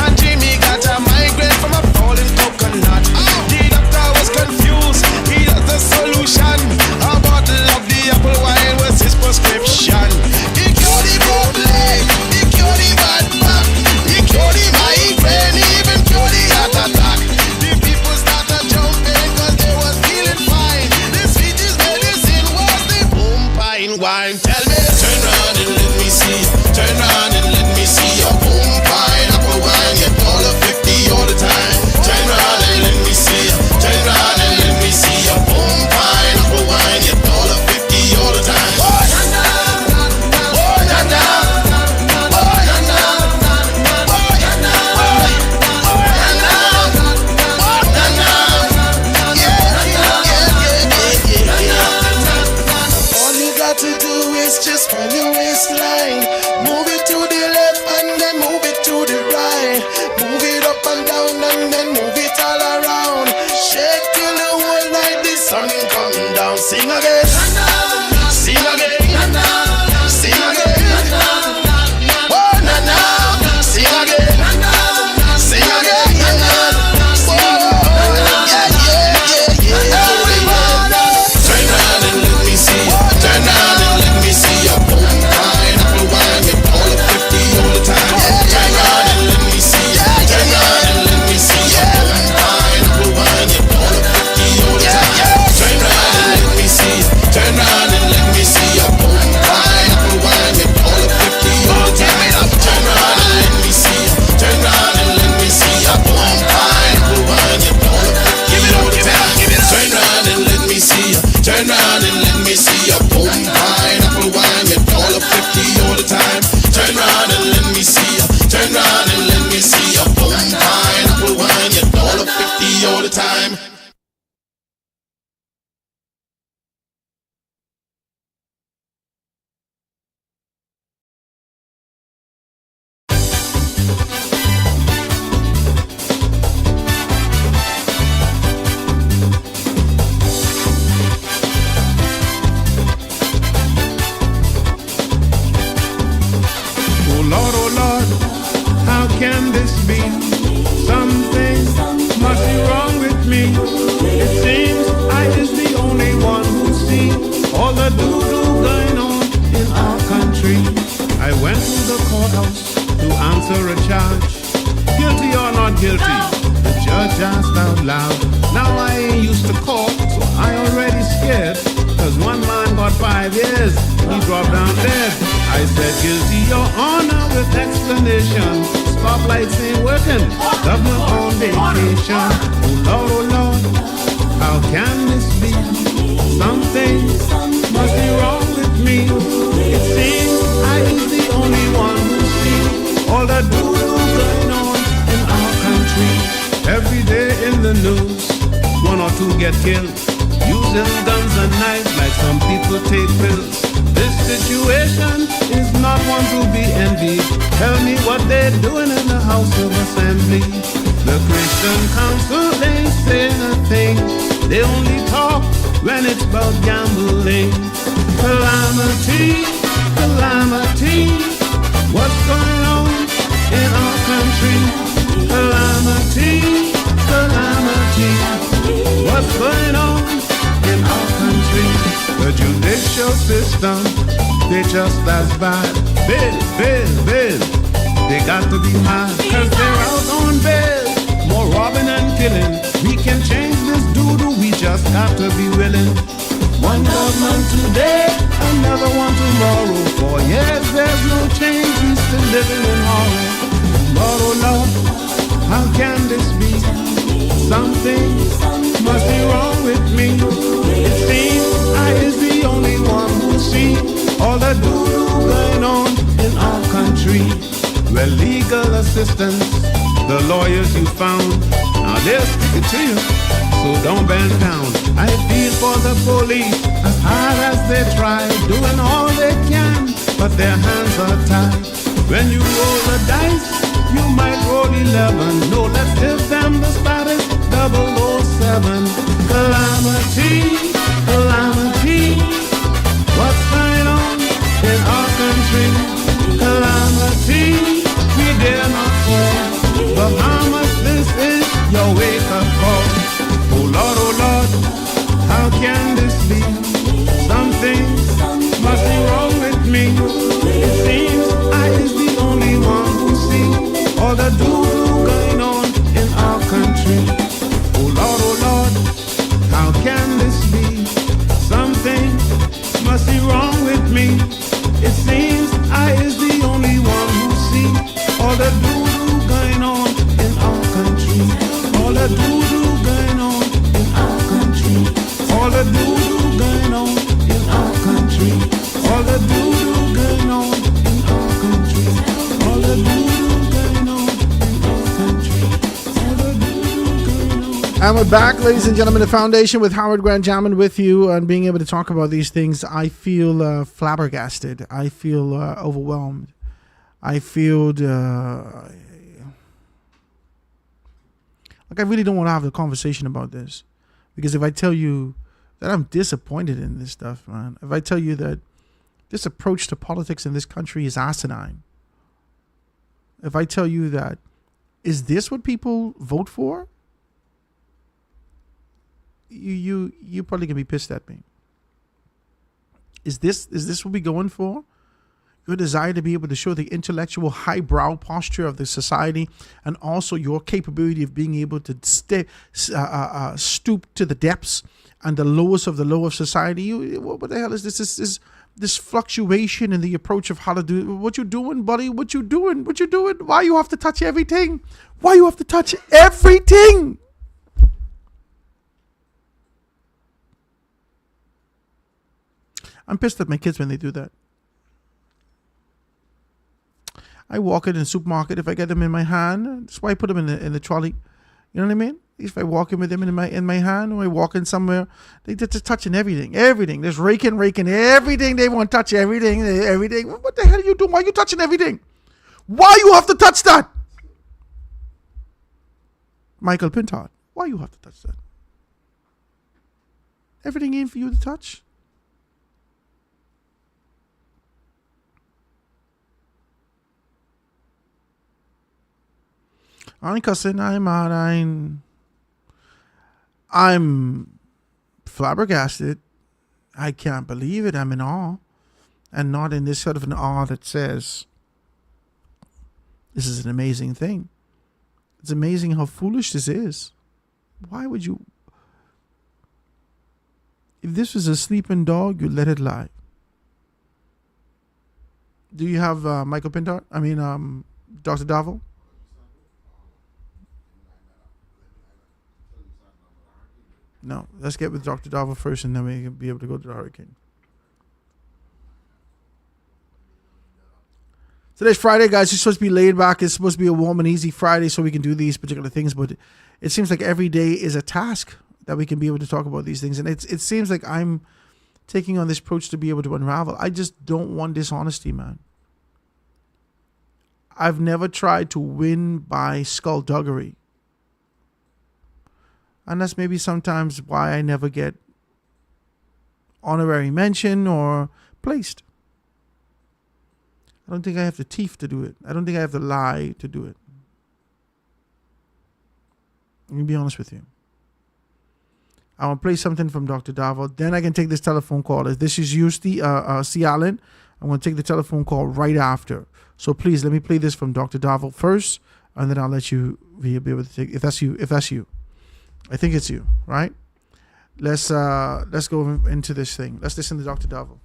and Jimmy got a migraine from a falling coconut. The doctor was confused, he has the solution. A bottle of the apple wine was his prescription. He cured the broke leg, he cured the bad back, he cured the migraine, he even cured the heart attack. The people started jumping cause they was feeling fine. The sweetest medicine was the boom pine wine. Tell me. Turn round and let me see. Turn round and let me see. Your boom pineapple wine, your $1.50 all the time. Turn round and let me see. Turn round and let me see. Your boom pineapple wine, your $1.50 all the time. Oh, na na, oh, na na, oh, na na, oh, na na, oh, na na, yeah. All you got to do is just find your waistline. Move it to the left and then move it to the right. Move it up and down and then move it all around. Shake till the whole night the sun come down. Sing again, sing again, sing again. Oh na na, sing again, sing again. Oh yeah, yeah, yeah, yeah. Turn round and let me see. Turn round and let me see. Your boom pineapple wine, your $1.50 all the time. Turn round and let me see. Turn round and let me see. Your boom pineapple wine, your $1.50 all the time. Turn round and let me see. Turn round and let me see. Your boom pineapple wine, your $1.50 all the time. Turn round and let me see. Turn round and let me see. Your boom pineapple wine, your $1.50 all the time. Turn round and let me see. Turn round and let me see. Your boom pineapple wine, your $1.50 all the time. Turn round and let me see. Turn round and let me see. Your boom pineapple wine, your $1.50 all the time. Oh Lord, how can this be? Something must be wrong with me. It seems I is the only one who see all the doo-doo going on in our country. I went to the courthouse to answer a charge. Guilty or not guilty? The judge asked out loud. Now I ain't used to court, so I already scared. Cause one man got 5 years, he dropped down dead. I said guilty, your honor, with explanation. Stoplights ain't working, government on vacation. Oh Lord, how can this be? Something must be wrong with me. It seems I is the only one who see all the doo-doo going on in our country. Every day in the news, 1 or 2 get killed, using guns and knives like some people take pills. This situation is not one to be envied. Tell me what they're doing in the House of Assembly. The Christian Council ain't saying a thing. They only talk when it's about gambling. Calamity, calamity, what's going on in our country? Calamity, calamity, what's going on in our country? The judicial system, they just as bad. Bill, they got to be mad, cause they're out on bail. More robbing and killing, We can change this doo-doo, we just got to be willing. One government today, another one tomorrow. For years there's no change, we still living in horror. Lord, oh Lord, how can this be? Something must be wrong with me. It seems I is the only one who see all the doo-doo going on in our country. Well, legal assistance, the lawyers you found, now they'll stick it to you, so don't bend down. I feel for the police as hard as they try, doing all they can, but their hands are tied. When you roll the dice, you might roll 11. No, let's give them the status 007. Calamity, calamity, what's going on in our country? Calamity, we dare not fall. The Bahamas, this is your wake-up call. Oh Lord, how can this be? Something must be wrong with me. It seems I is the only one who see all the doo-doo going on in our country. Oh Lord, how can this be? Something must be wrong with me. It seems I is the only one who see all the doo-doo going on in our country. All the doo-doo going on in our country. All the doo-doo going on in our country. All the doo-doo going on in our country. All the doo-doo going on in our country. All the doo-doo going on. And we're back, ladies and gentlemen, the Foundation with Howard Grant jamming with you and being able to talk about these things. I feel flabbergasted. I feel overwhelmed. I feel like I really don't want to have a conversation about this, because if I tell you that I'm disappointed in this stuff, man, if I tell you that this approach to politics in this country is asinine, if I tell you that, is this what people vote for? You probably gonna be pissed at me. Is this what we're going for? Your desire to be able to show the intellectual highbrow posture of the society, and also your capability of being able to stoop to the depths and the lowest of the low of society. What the hell is this? This fluctuation in the approach of how to do what you doing, buddy? What you doing? Why you have to touch everything? Why you have to touch everything? I'm pissed at my kids when they do that. I walk in the supermarket. If I get them in my hand, that's why I put them in the trolley. You know what I mean? If I walk in with them in my hand, or I walk in somewhere, they're just touching everything. They're raking everything. They want to touch everything. What the hell are you doing? Why are you touching everything? Why you have to touch that? Michael Pintard, why you have to touch that? Everything ain't for you to touch. I ain't cussing, I'm mad, I'm flabbergasted. I can't believe it. I'm in awe. And not in this sort of an awe that says, this is an amazing thing. It's amazing how foolish this is. Why would you? If this was a sleeping dog, you'd let it lie. Do you have Michael Pintard? Dr. Davil? No, let's get with Dr. Davil first, and then we can be able to go to the hurricane. Today's Friday, guys. It's supposed to be laid back. It's supposed to be a warm and easy Friday, so we can do these particular things. But it seems like every day is a task that we can be able to talk about these things. And it seems like I'm taking on this approach to be able to unravel. I just don't want dishonesty, man. I've never tried to win by skullduggery. And that's maybe sometimes why I never get honorary mention or placed. I don't think I have the teeth to do it. I don't think I have the lie to do it. Let me be honest with you. I want to play something from Dr. Davil. Then I can take this telephone call. If this is you, C. Allen, I'm going to take the telephone call right after. So please, let me play this from Dr. Davil first, and then I'll let you be able to take, if that's you. I think it's you, right? Let's go into this thing. Let's listen to Dr. Davo.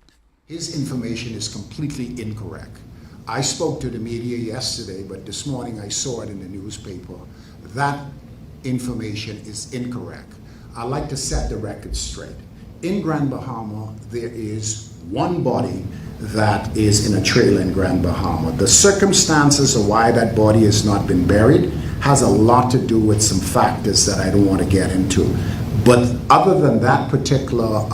His information is completely incorrect. I spoke to the media yesterday, but this morning I saw it in the newspaper. That information is incorrect. I'd like to set the record straight. In Grand Bahama, there is one body that is in a trailer in Grand Bahama. The circumstances of why that body has not been buried has a lot to do with some factors that I don't want to get into. But other than that particular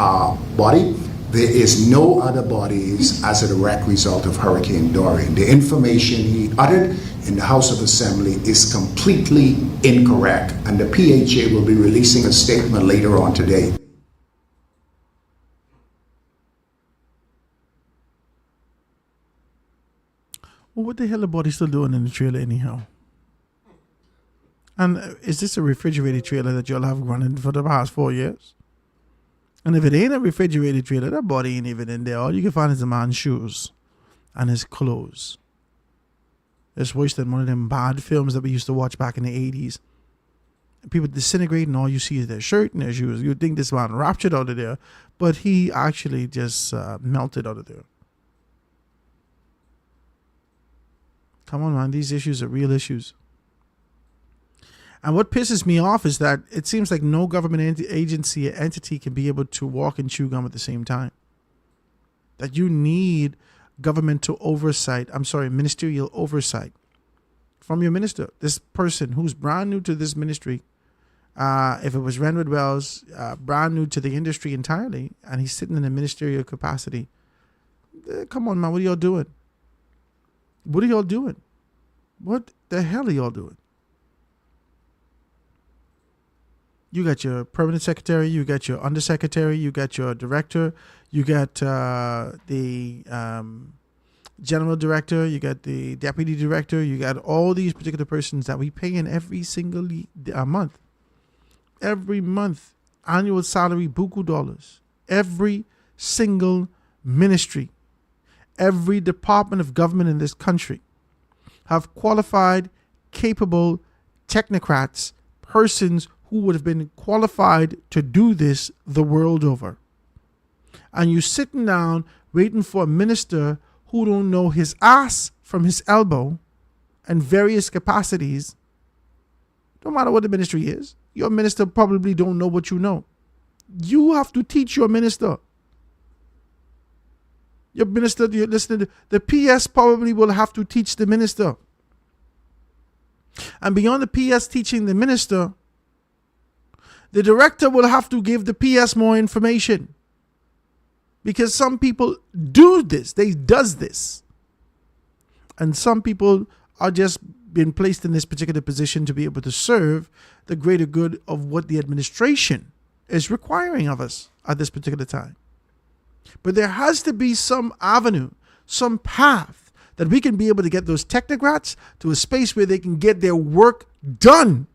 body, there is no other bodies as a direct result of Hurricane Dorian. The information he uttered in the House of Assembly is completely incorrect, and the PHA will be releasing a statement later on today. Well, what the hell are the body still doing in the trailer anyhow? And is this a refrigerated trailer that y'all have running for the past 4 years? And if it ain't a refrigerated trailer, that body ain't even in there. All you can find is a man's shoes and his clothes. It's worse than one of them bad films that we used to watch back in the 80s. People disintegrate and all you see is their shirt and their shoes. You'd think this man raptured out of there, but he actually just melted out of there. Come on, man. These issues are real issues. And what pisses me off is that it seems like no government agency or entity can be able to walk and chew gum at the same time. That you need governmental oversight, ministerial oversight from your minister. This person who's brand new to this ministry, if it was Renwood Wells, brand new to the industry entirely, and he's sitting in a ministerial capacity. Come on, man, what are y'all doing? What are y'all doing? What the hell are y'all doing? You got your permanent secretary, you got your undersecretary, you got your director, you got the general director, you got the deputy director, you got all these particular persons that we pay in every single month. Every month, annual salary, buku dollars. Every single ministry, every department of government in this country have qualified, capable technocrats, persons who would have been qualified to do this the world over. And you sitting down waiting for a minister who don't know his ass from his elbow in various capacities. No matter what the ministry is, your minister probably don't know what you know. You have to teach your minister. Your minister, you're listening to, the PS probably will have to teach the minister. And beyond the PS teaching the minister, the director will have to give the PS more information. Because some people do this. Does this. And some people are just being placed in this particular position to be able to serve the greater good of what the administration is requiring of us at this particular time. But there has to be some avenue, some path that we can be able to get those technocrats to a space where they can get their work done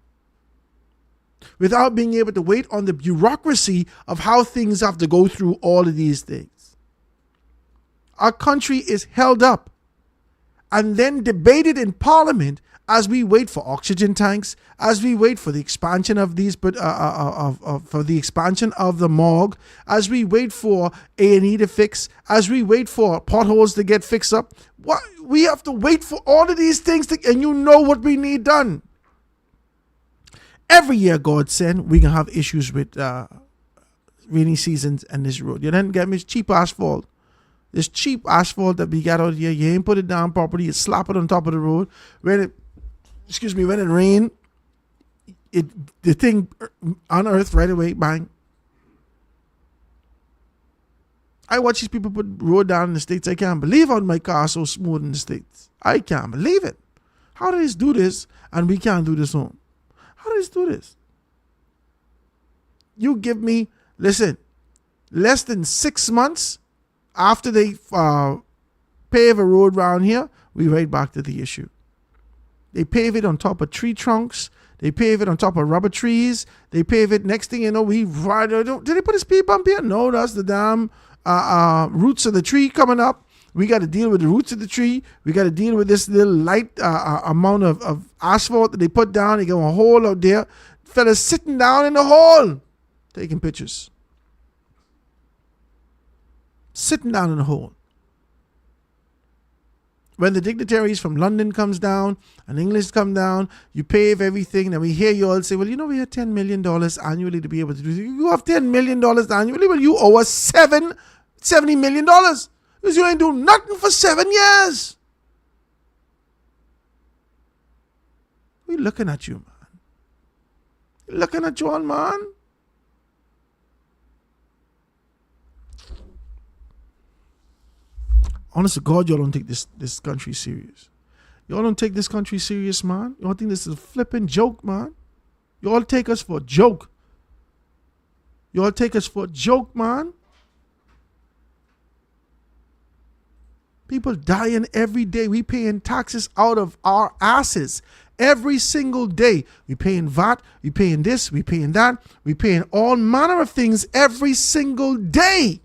without being able to wait on the bureaucracy of how things have to go through all of these things. Our country is held up and then debated in Parliament as we wait for oxygen tanks, as we wait for the expansion of these, for the expansion of the morgue, as we wait for A&E to fix, as we wait for potholes to get fixed up. What we have to wait for all of these things, and you know what we need done. Every year, God send, we can have issues with rainy seasons and this road. You didn't get me cheap asphalt. This cheap asphalt that we got out here, you ain't put it down properly, you slap it on top of the road. When it rain, the thing unearthed right away, bang. I watch these people put road down in the States. I can't believe how my car is so smooth in the States. I can't believe it. How do they do this and we can't do this home? How do they do this? You give me, listen, less than 6 months after they pave a road around here, we right back to the issue. They pave it on top of tree trunks. They pave it on top of rubber trees. They pave it. Next thing you know, did they put a speed bump here? No, that's the damn roots of the tree coming up. We got to deal with the roots of the tree. We got to deal with this little light amount of asphalt that they put down. They got a hole out there. fellas sitting down in the hall taking pictures. Sitting down in the hall. When the dignitaries from London comes down and English come down, you pay for everything, and we hear you all say, well, we have $10 million annually to be able to do this. You have $10 million annually, well, you owe us $70 million because you ain't do nothing for 7 years. We looking at you, man. Looking at you all, man. Honest to God, y'all don't take this country serious. Y'all don't take this country serious, man. Y'all think this is a flipping joke, man. Y'all take us for a joke. Y'all take us for a joke, man. People dying every day. We paying taxes out of our asses every single day. We paying VAT. We paying this. We paying that. We paying all manner of things every single day.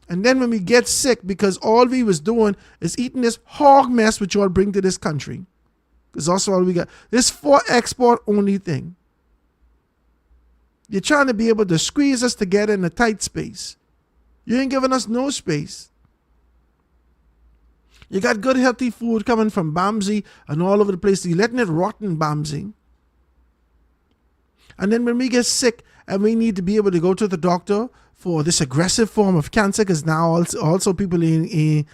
And then when we get sick, because all we was doing is eating this hog mess which y'all bring to this country. Because that's all we got. This for export only thing. You're trying to be able to squeeze us together in a tight space. You ain't giving us no space. You got good healthy food coming from Bamsey and all over the place. You're letting it rot in Bamsey. And then when we get sick and we need to be able to go to the doctor for this aggressive form of cancer, because now also people ain't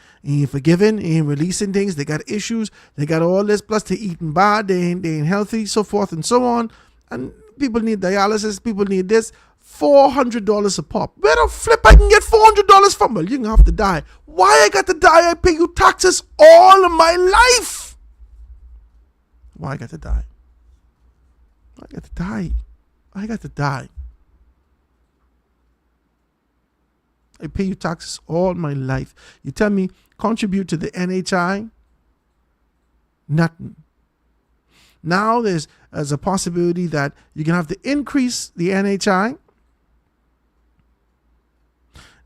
forgiving, ain't releasing things. They got issues. They got all this. Plus they eating bad. They ain't healthy, so forth and so on. And people need dialysis. People need this. $400 a pop. Where the flip I can get $400 from? Well, you're going to have to die. Why I got to die? I pay you taxes all of my life. Why I got to die? I got to die. I got to die. I pay you taxes all my life. You tell me, contribute to the NHI? Nothing. Now there's a possibility that you're going to have to increase the NHI.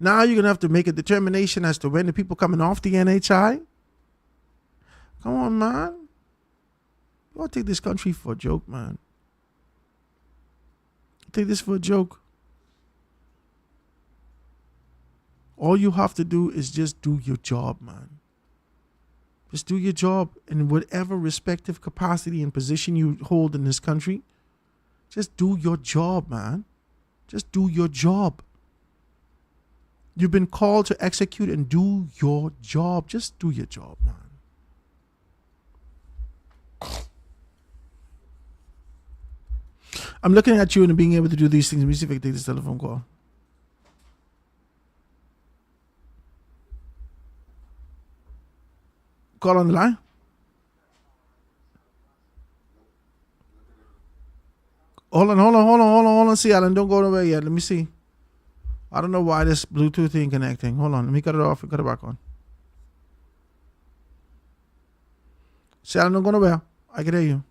Now you're going to have to make a determination as to when the people coming off the NHI. Come on, man. You want to take this country for a joke, man. Take this for a joke. All you have to do is just do your job, man. Just do your job in whatever respective capacity and position you hold in this country. Just do your job, man. Just do your job. You've been called to execute and do your job. Just do your job, man. I'm looking at you and being able to do these things. Let me see if I can take this telephone call. Call on the line. Hold on. See, Alan, don't go nowhere yet. Let me see. I don't know why this Bluetooth ain't connecting. Hold on. Let me cut it off and cut it back on. See, Alan, don't go nowhere. I can hear you.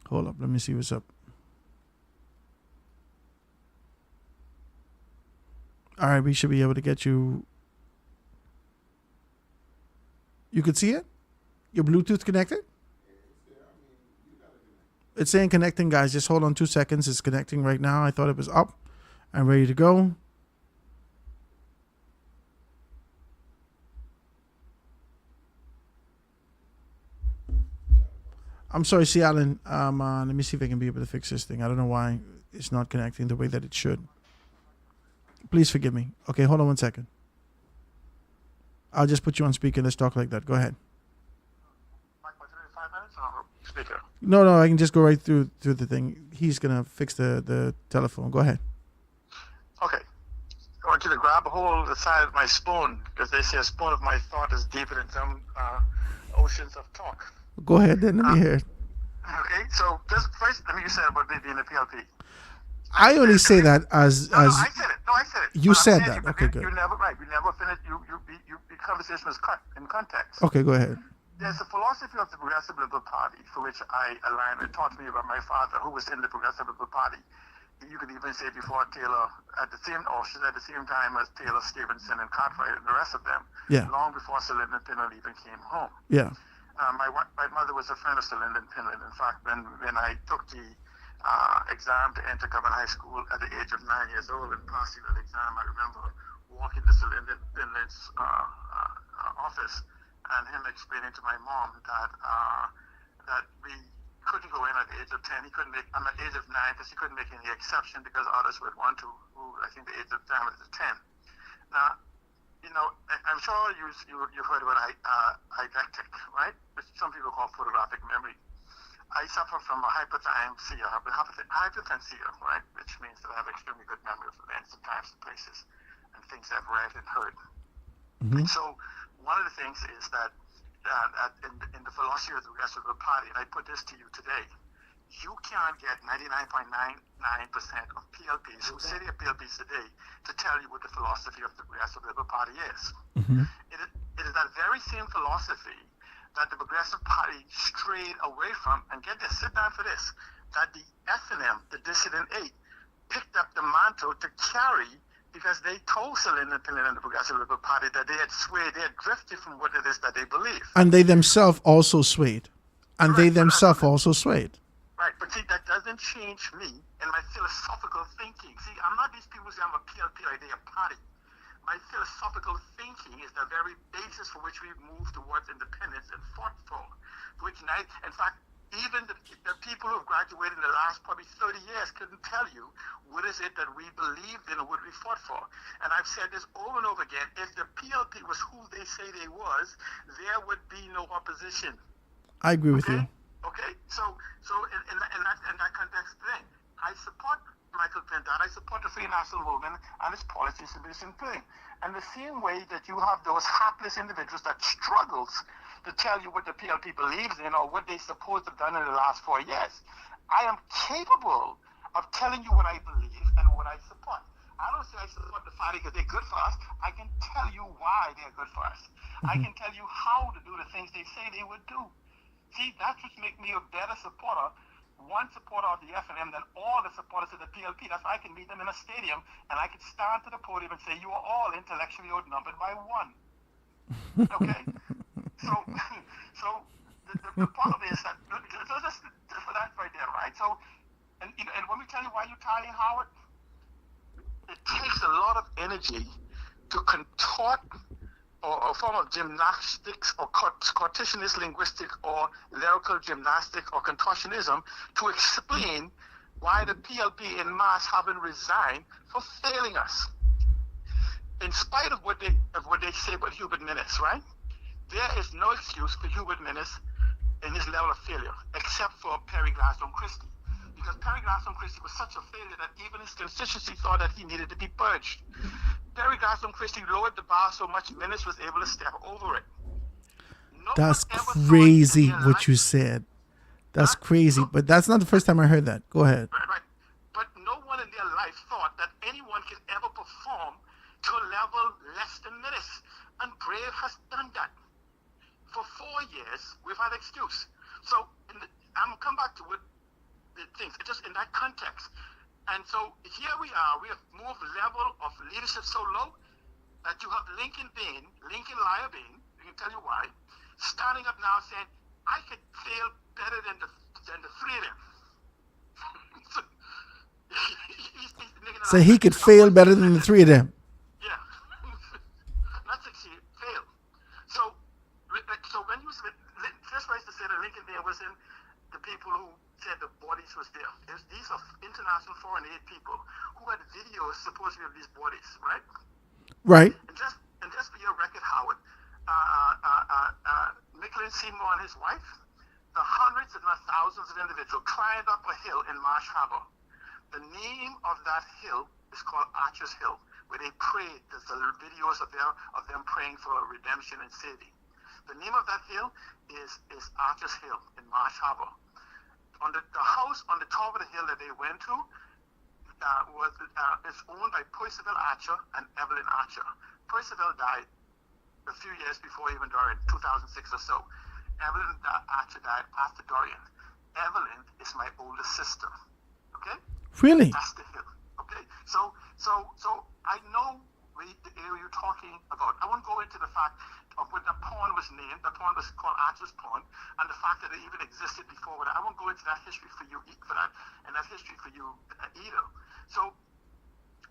Hold up. Let me see what's up. All right, we should be able to get you. You could see it? Your Bluetooth connected? It's saying connecting, guys. Just hold on 2 seconds. It's connecting right now. I thought it was up and ready to go. I'm sorry, see, Alan. Let me see if I can be able to fix this thing. I don't know why it's not connecting the way that it should. Please forgive me. Okay, hold on 1 second. I'll just put you on speaker. Let's talk like that. Go ahead. Speaker. No, I can just go right through the thing. He's gonna fix the telephone. Go ahead. Okay. I want you to grab a hold of the side of my spoon, because they say a spoon of my thought is deeper than some oceans of talk. Go ahead then. Let me hear it. Okay, so just first, let me you said about being a PLP. I only say that as I said it. No, I said it. You But I'm said saying that. Okay, good. You never right. You never finished. Your conversation was cut in context. Okay, go ahead. There's a philosophy of the Progressive Liberal Party for which I align and taught me by my father, who was in the Progressive Liberal Party. you could even say before Taylor, at the same time as Taylor, Stevenson, and Cartwright and the rest of them. Yeah. Long before Sir Lyndon Pinland even came home. Yeah. My mother was a friend of Sir Lyndon Pinland. In fact, when I took the exam to enter Government High School at the age of 9 years old and passing that exam, I remember walking to Sir Lyndon Pinland's office and him explaining to my mom that we couldn't go in at the age of 10. He couldn't make, at the age of 9, because he couldn't make any exception because others would want to, who I think the age of time was 10. Now, I'm sure you've heard about eidectic, right? Which some people call photographic memory. I suffer from a hyperthymesia, right? Which means that I have extremely good memory of events and times and places and things I've read and heard. Mm-hmm. And so one of the things is that in the philosophy of the Progressive Party, and I put this to you today, you can't get 99.99% of PLPs who say they're PLPs today to tell you what the philosophy of the Progressive Liberal Party is. Mm-hmm. It is that very same philosophy that the Progressive Party strayed away from, and get this, sit down for this, that the S&M, the Dissident 8, picked up the mantle to carry because they told Sir Lyndon Pinland and the Progressive Liberal Party that they had swayed, they had drifted from what it is that they believe. And they themselves also swayed. And Right, they themselves also swayed. Right, but see, that doesn't change me and my philosophical thinking. See, I'm not these people who say I'm a PLP or they're a party. My philosophical thinking is the very basis for which we moved towards independence and fought for. Which, in fact, even the people who have graduated in the last probably 30 years couldn't tell you what is it that we believed in or what we fought for. And I've said this over and over again, if the PLP was who they say they was, there would be no opposition. I agree with you. Okay, so in that context thing, I support Michael Pindar, I support the Free National Movement and its policies in this thing. And the same way that you have those hapless individuals that struggles to tell you what the PLP believes in or what they suppose have done in the last 4 years, I am capable of telling you what I believe and what I support. I don't say I support the party because they're good for us. I can tell you why they're good for us. I can tell you how to do the things they say they would do. See, that's what makes me a better supporter, one supporter of the F&M than all the supporters of the PLP. That's why I can meet them in a stadium and I can stand to the podium and say, you are all intellectually outnumbered by one. Okay? So the problem is that, so just for that right there, right? So, and when we tell you why you're tired, Howard, it takes a lot of energy to contort or a form of gymnastics or Cartesianist linguistic or lyrical gymnastics or contortionism to explain why the PLP in mass haven't resigned for failing us. In spite of what they say about Hubert Minnis, right? There is no excuse for Hubert Minnis in his level of failure, except for Perry Gladstone Christie. Because Perry Gladstone Christie was such a failure that even his constituency thought that he needed to be purged. Perry Gladstone Christie lowered the bar so much Minnis was able to step over it. That's crazy what you said. That's crazy, but that's not the first time I heard that. Go ahead. Right. But no one in their life thought that anyone can ever perform to a level less than Minnis. And Brave has done that. For 4 years, we've had excuse. So, I'm going to come back to what the things, just in that context. And so, here we are. We have moved level of leadership so low that you have Lincoln Liar Bain, I can tell you why, standing up now saying, I could fail better than the three of them. So he could fail better than the three of them. Yeah. Not succeed, fail. So when you first place to say that Lincoln there was in the people who said the bodies was there. These are international foreign aid people who had videos supposedly of these bodies, right? Right. And just for your record, Howard, Nicholas Seymour and his wife, the hundreds if not thousands of individuals climbed up a hill in Marsh Harbor. The name of that hill is called Archer's Hill, where they prayed. There's the videos of them praying for redemption and saving. The name of that hill is Archer's Hill in Marsh Harbor. On the house on the top of the hill that they went to is owned by Percival Archer and Evelyn Archer. Percival died a few years before even Dorian, 2006 or so. Evelyn Archer died after Dorian. Evelyn is my older sister. Okay? Really? That's the hill. Okay. So I know the area you're talking about. I won't go into the fact of when the pond was named. The pond was called Archer's Pond, and the fact that it even existed before that. I won't go into that history for you and that history for you either. So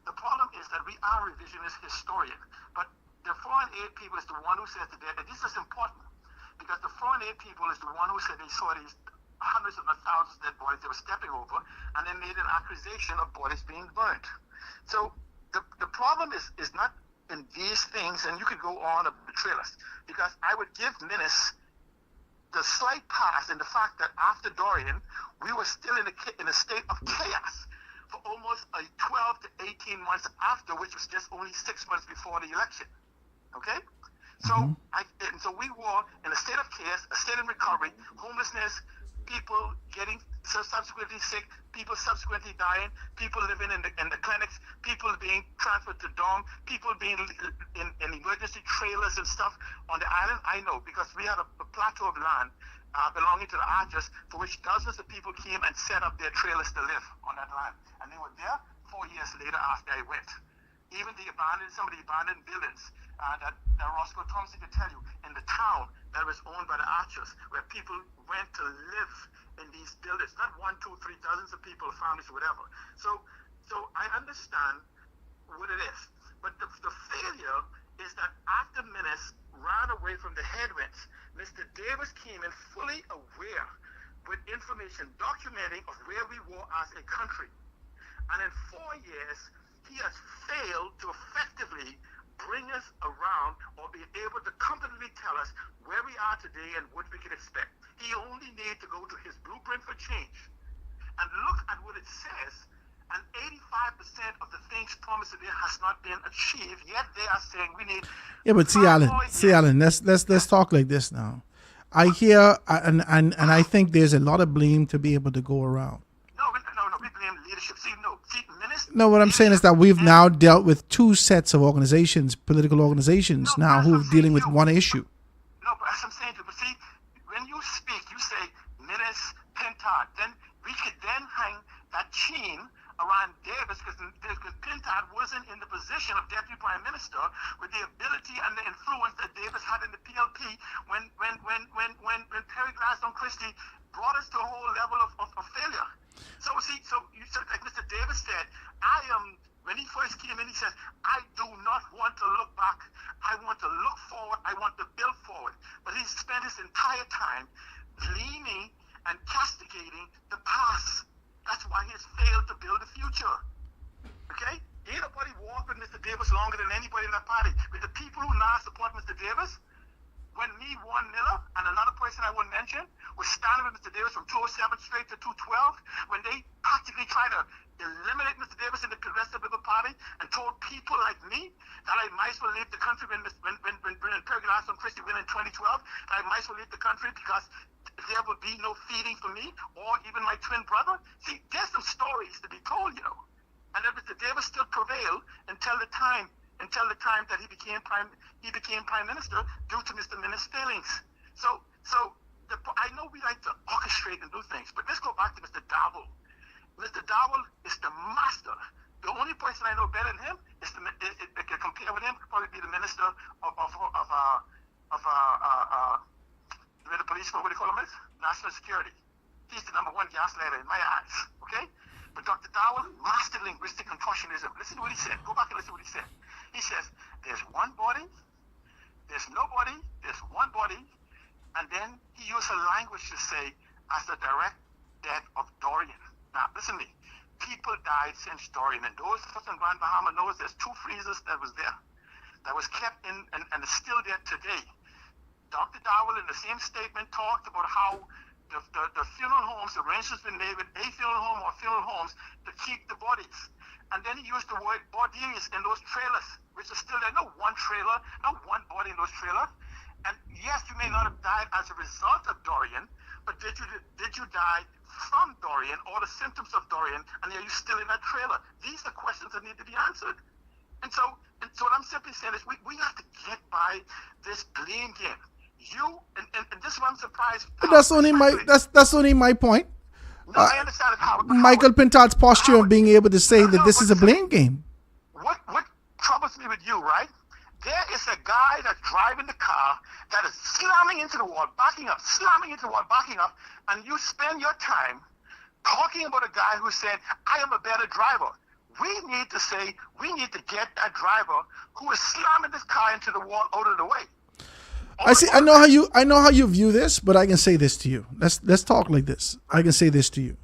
the problem is that we are revisionist historian, but the foreign aid people is the one who said today, and this is important, because the foreign aid people is the one who said they saw these hundreds of thousands of dead bodies they were stepping over, and they made an accusation of bodies being burnt. So the problem is not in these things, and you could go on the trailers, because I would give Minnis the slight pass in the fact that after Dorian, we were still in a state of chaos for almost 12 to 18 months after, which was just only 6 months before the election. Okay? So so we were in a state of chaos, a state of recovery, homelessness, people getting subsequently sick, people subsequently dying, people living in the clinics, people being transferred to dorm, people being in emergency trailers and stuff on the island. I know, because we had a plateau of land belonging to the Archers, for which dozens of people came and set up their trailers to live on that land. And they were there 4 years later after I went. Even some of the abandoned buildings that Roscoe Thompson could tell you in the town that was owned by the Archers, where people went to live in these buildings, not 1, 2, 3 dozens of people, families, whatever. So I understand what it is, but the failure is that after Minnis ran away from the headwinds, Mr. Davis came in fully aware with information documenting of where we were as a country, and in 4 years he has failed to effectively bring us around or be able to confidently tell us where we are today and what we can expect. He only needs to go to his blueprint for change and look at what it says, and 85% of the things promised today has not been achieved, yet they are saying we need... Yeah, but see, Alan, let's talk like this now. I hear, and I think there's a lot of blame to be able to go around. No, we blame leadership. No, what I'm saying is that we've now dealt with two sets of organizations, political organizations now, who are dealing with one issue. No, but as I'm saying to you, but see, when you speak, you say Minnis, Pintard, then we could then hang that chain around Davis, because Pintard wasn't in the position of Deputy Prime Minister with the ability and the influence that Davis had in the PLP when Perry Gladstone Christie brought us to a whole level of failure. So see, you said, like Mr. Davis said, when he first came in, he said, I do not want to look back. I want to look forward. I want to build forward. But he spent his entire time blaming and castigating the past. That's why he has failed to build the future. Okay? Ain't nobody walked with Mr. Davis longer than anybody in that party. With the people who now support Mr. Davis, when me, Warren Miller, and another person I won't mention was standing with Mr. Davis from 207 straight to 212, when they practically tried to eliminate Mr. Davis in the Progressive Liberal Party and told people like me that I might as well leave the country when Perry Gladstone Christie win in 2012, that I might as well leave the country because there will be no feeding for me or even my twin brother. See, there's some stories to be told, and that Mr. Davis still prevailed until the time that he became prime minister due to Mr. Minnis' failings. I know we like to orchestrate and do things, but let's go back to Mr. Dowell. Mr. Dowell is the master. The only person I know better than him is can compare with him could probably be the minister of the police, what do you call him? National Security. He's the number one gaslighter in my eyes. Okay. But Dr. Dowell mastered linguistic contortionism. Listen to what he said. Go back and listen to what he said. He says, there's one body, there's nobody, there's one body, and then he used a language to say, as the direct death of Dorian. Now, listen to me. People died since Dorian, and those of us in Grand Bahama knows there's 2 freezers that was there, that was kept in, and is still there today. Dr. Dowell, in the same statement, talked about how the funeral homes, arrangements been made with a funeral home or funeral homes to keep the bodies. And then he used the word bodies in those trailers, which is still there. No one trailer, no one body in those trailers. And yes, you may not have died as a result of Dorian, but did you die from Dorian or the symptoms of Dorian, and are you still in that trailer? These are questions that need to be answered. And so what I'm simply saying is we have to get by this blame game. And this is what I'm surprised. But that's only my point. No, I understand it, Howard. But Michael Howard, Pintard's posture of being able to say No, that no, this but is a listen. blame game. What troubles me with you, right? There is a guy that's driving the car that is slamming into the wall, backing up, slamming into the wall, backing up, and you spend your time talking about a guy who said, I am a better driver. We need to get that driver who is slamming this car into the wall out of the way. I know how you view this, but I can say this to you. Let's talk like this. I can say this to you.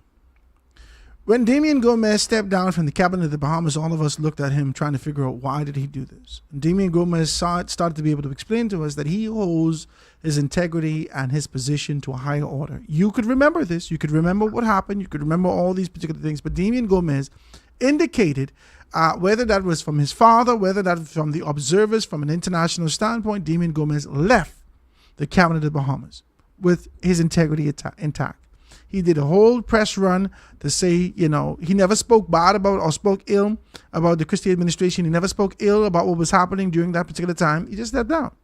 When Damian Gomez stepped down from the cabinet of the Bahamas, all of us looked at him trying to figure out why did he do this. And Damian Gomez started to be able to explain to us that he holds his integrity and his position to a higher order. You could remember this. You could remember what happened. You could remember all these particular things. But Damian Gomez indicated, whether that was from his father, whether that was from the observers, from an international standpoint, Damian Gomez left the cabinet of the Bahamas with his integrity intact. He did a whole press run to say, he never spoke bad about or spoke ill about the Christie administration. He never spoke ill about what was happening during that particular time. He just stepped down.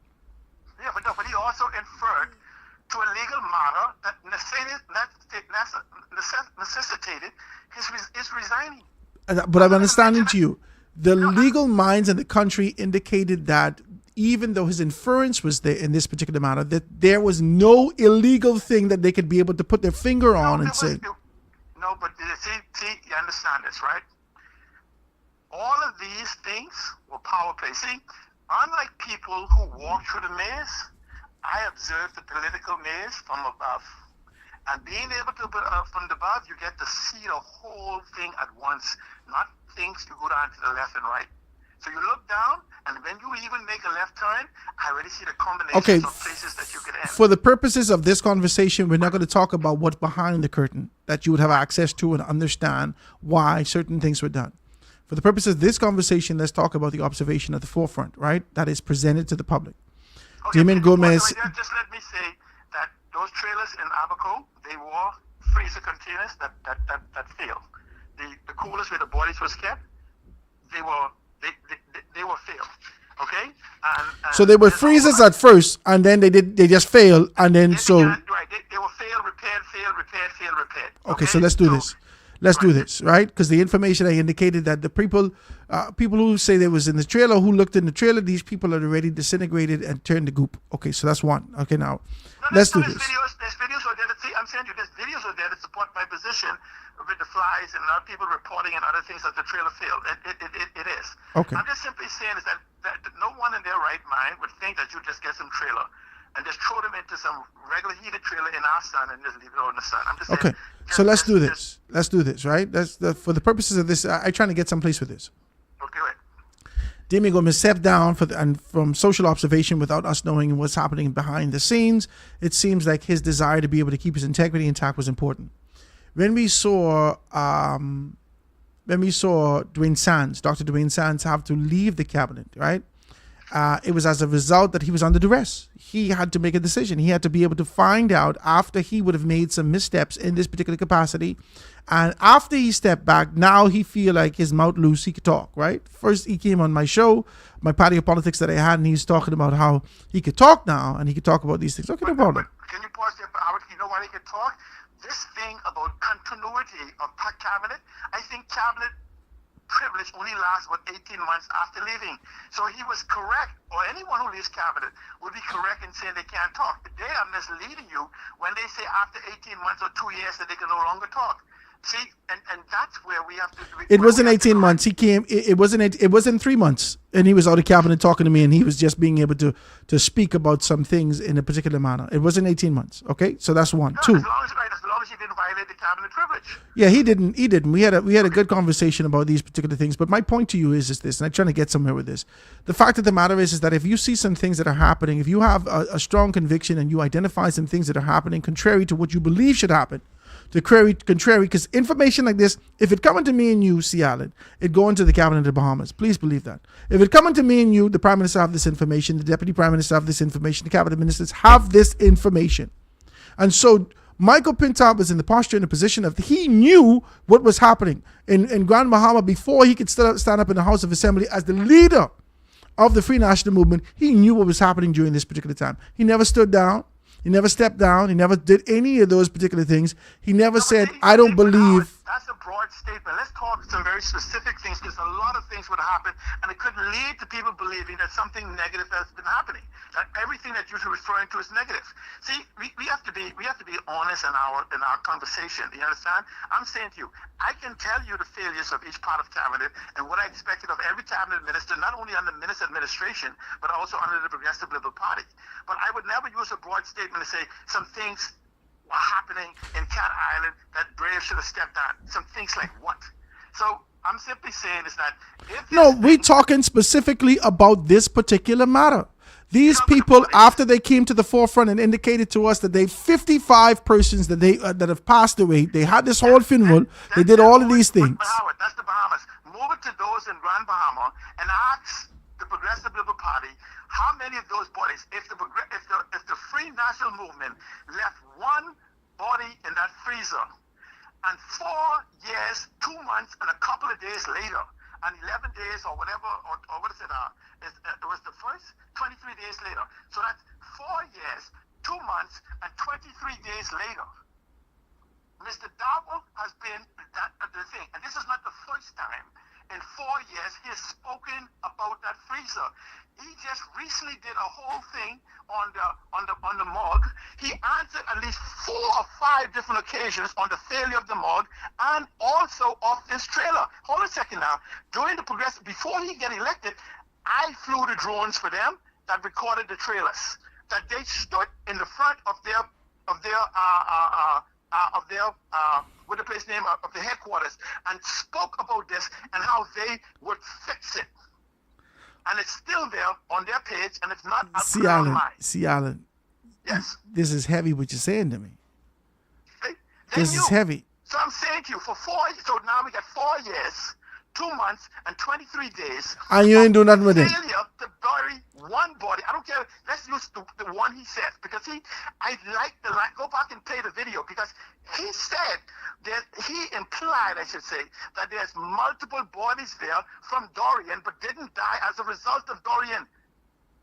Yeah, but he also inferred to a legal matter that necessitated his resigning. But I'm understanding to you, the legal minds in the country indicated that even though his inference was there in this particular matter, that there was no illegal thing that they could be able to put their finger on and say. No, but see, you understand this, right? All of these things were power play. See, unlike people who walk through the maze, I observe the political maze from above. And being able to, from above, you get to see the whole thing at once, not things you go down to the left and right. So you look down, and when you even make a left turn, I already see the combination of places that you could end. For the purposes of this conversation, we're not going to talk about what's behind the curtain that you would have access to and understand why certain things were done. For the purposes of this conversation, let's talk about the observation at the forefront, right? That is presented to the public. Okay, Damian Gomez. Just let me say that those trailers in Abaco, they were freezer containers that failed. The coolers where the bodies was kept, they were failed. Okay? And So they were freezers at first, and then they just failed, and then they were failed, repaired. Okay, so let's do this. Let's do this, right? Because the information I indicated that the people who say they was in the trailer, who looked in the trailer, these people are already disintegrated and turned to goop. Okay, so that's one. Okay, now let's do this. There's videos out there that see, I'm saying you, there's videos out there that support my position with the flies and other people reporting and other things that the trailer failed. It is. Okay. I'm just simply saying is that no one in their right mind would think that you just get some trailer and just throw them into some regular heated trailer in our sun and just leave it out in the sun. I'm just saying. Okay, so let's do this. Let's do this, right? For the purposes of this, I'm trying to get someplace with this. Okay, wait. Damian Gomez stepped down from social observation without us knowing what's happening behind the scenes. It seems like his desire to be able to keep his integrity intact was important. When we saw Dwayne Sands, Dr. Dwayne Sands, have to leave the cabinet, right? It was as a result that he was under duress. He had to make a decision. He had to be able to find out after he would have made some missteps in this particular capacity. And after he stepped back, now he feel like his mouth loose, he could talk, right? First, he came on my show, my Patio Politics that I had, and he's talking about how he could talk now and he could talk about these things. Okay, no problem. Can you pause there for Howard? You know why he could talk? This thing about continuity of cabinet, I think cabinet privilege only lasts about 18 months after leaving. So he was correct, or anyone who leaves cabinet would be correct in saying they can't talk. They are misleading you when they say after 18 months or 2 years that they can no longer talk. See, and that's where we have to do it. It wasn't 18 months. He came. It wasn't 3 months, and he was out of cabinet talking to me, and he was just being able to speak about some things in a particular manner. It wasn't 18 months. Okay, so that's one. No, Two. as long as he didn't violate the cabinet privilege. Yeah, he didn't. We had a good conversation about these particular things. But my point to you is this, and I'm trying to get somewhere with this. The fact of the matter is that if you see some things that are happening, if you have a strong conviction and you identify some things that are happening contrary to what you believe should happen, contrary, because information like this, if it coming to me and you, C. Allen, it going to the cabinet of the Bahamas. Please believe that. If it coming to me and you, the Prime Minister have this information, the Deputy Prime Minister have this information, the Cabinet Ministers have this information. And so Michael Pintard was in the posture, in the position of, he knew what was happening in Grand Bahama before he could stand up in the House of Assembly as the leader of the Free National Movement. He knew what was happening during this particular time. He never stood down. He never stepped down. He never did any of those particular things. He never said, See, I don't but Howard, believe. that's a broad statement. Let's talk some very specific things because a lot of things would happen and it could lead to people believing that something negative has been happening. That everything that you're referring to is negative. See, we have to be honest in our conversation. You understand? I'm saying to you, I can tell you the failures of each part of cabinet and what I expected of every cabinet minister, not only under minister administration, but also under the Progressive Liberal Party. But I would never use a broad statement to say some things were happening in Cat Island that Brave should have stepped down. Some things like what? So I'm simply saying is that if No, this we're thing- talking specifically about this particular matter. These Yeah, but the people, point is- after they came to the forefront and indicated to us that they 55 persons that they that have passed away, they had this whole funeral, they did all of these things. But Howard, that's the Bahamas. Move it to those in Grand Bahama and ask the Progressive Liberal Party how many of those bodies, if the Free National Movement left one body in that freezer, and 4 years, 2 months, and a couple of days later, and 11 days or whatever, or what is it? It was the first 23 days later. So that's 4 years, 2 months, and 23 days later. Mr. Darwell has been the thing, and this is not the first time in 4 years he has spoken about that freezer. He just recently did a whole thing on the morgue. He answered at least 4 or 5 different occasions on the failure of the morgue and also of this trailer. Hold a second now. During the Progressive, before he get elected, I flew the drones for them that recorded the trailers. That they stood in the front of their what the place name of the headquarters and spoke about this and how they would fix it. And it's still there on their page, and it's not up to Alan, Yes. this is heavy what you're saying to me. They This knew. is heavy. So I'm saying to you, so now we got 4 years, 2 months, and 23 days. And you ain't do nothing with it. Failure to bury one body. I don't care. Let's use the one he said, because I like the line. Go back and play the video, because he said that he implied, I should say, that there's multiple bodies there from Dorian, but didn't die as a result of Dorian.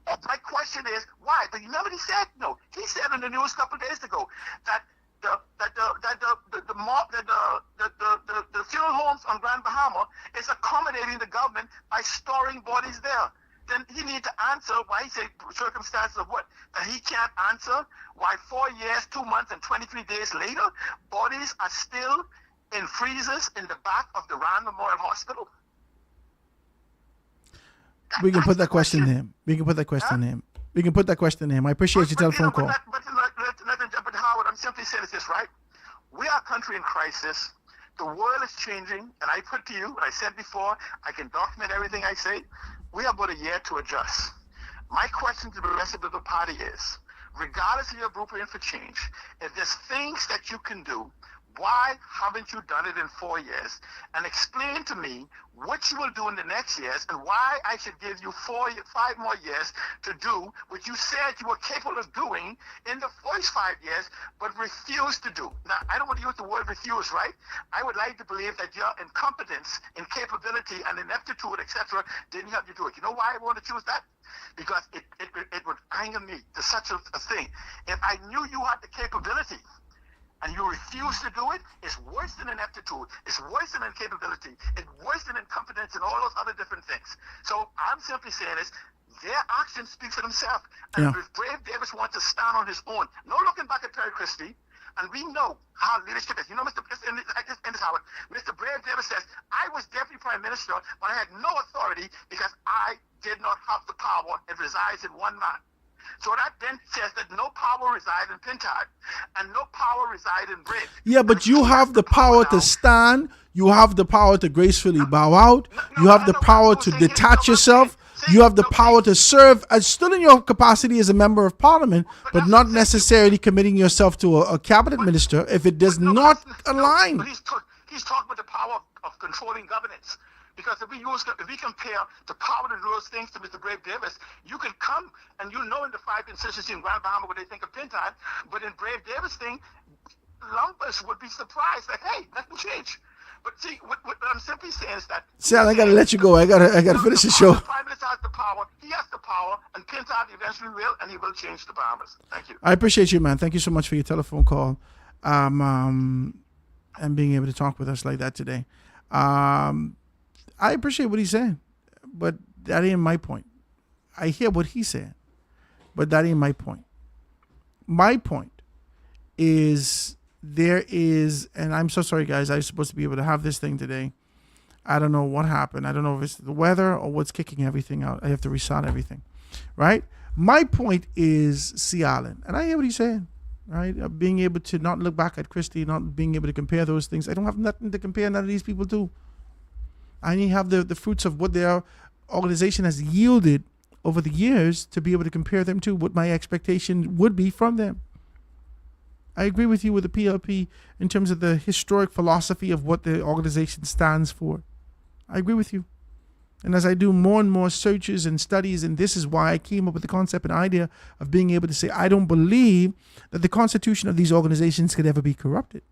My question is why? But you remember he said no. He said in the news a couple of days ago that the funeral homes on Grand Bahama is accommodating the government by storing bodies there. Then he need to answer why he said circumstances of what? That he can't answer why 4 years, 2 months, and 23 days later, bodies are still in freezers in the back of the Rand Memorial Hospital. We can That's put that the question to him. We can put that question to him. We can put that question to him. I appreciate your telephone call. But Howard, I'm simply saying this, right? We are a country in crisis. The world is changing, and I put to you, what I said before, I can document everything I say. We have about a year to adjust. My question to the rest of the party is, regardless of your blueprint for change, if there's things that you can do, why haven't you done it in 4 years? And explain to me what you will do in the next years and why I should give you 5 more years to do what you said you were capable of doing in the first 5 years, but refused to do. Now, I don't want to use the word refuse, right? I would like to believe that your incompetence, incapability, and ineptitude, etc., didn't help you do it. You know why I want to choose that? Because it would anger me to such a thing. If I knew you had the capability, and you refuse to do it, it's worse than ineptitude, it's worse than incapability, it's worse than incompetence and all those other different things. So I'm simply saying is, their actions speak for themselves. And if Brave Davis wants to stand on his own, no looking back at Perry Christie, and we know how leadership is. You know, Mr. Howard, Mr. Brave Davis says, I was Deputy Prime Minister, but I had no authority because I did not have the power. It resides in one man. So that then says that no power resides in Pintard and no power resides in Brave. Yeah, but you have the power to stand. You have the power to gracefully bow out. You have the power to detach yourself. You have the power to serve as still in your capacity as a member of parliament, but not necessarily committing yourself to a cabinet minister if it does not align. But he's talking about the power of controlling governance. Because if we compare the power to do those things to Mr. Brave Davis, you can come and you know in the 5 constituencies in Grand Bahama what they think of Pintard, but in Brave Davis thing, lumpers would be surprised that, hey, nothing changed. But see, what I'm simply saying is that Sal, I gotta let you go. I gotta finish the show. The Prime Minister has the power. He has the power, and Clinton eventually will, and he will change the boundaries. Thank you. I appreciate you, man. Thank you so much for your telephone call, and being able to talk with us like that today. I appreciate what he's saying, but that ain't my point. I hear what he's saying, but that ain't my point. My point is there is, and I'm so sorry, guys. I was supposed to be able to have this thing today. I don't know what happened. I don't know if it's the weather or what's kicking everything out. I have to restart everything, right? My point is Sea Island, and I hear what he's saying, right? Being able to not look back at Christie, not being able to compare those things. I don't have nothing to compare none of these people to. I only have the fruits of what their organization has yielded over the years to be able to compare them to what my expectation would be from them. I agree with you with the PLP in terms of the historic philosophy of what the organization stands for. I agree with you. And as I do more and more searches and studies, and this is why I came up with the concept and idea of being able to say, I don't believe that the constitution of these organizations could ever be corrupted.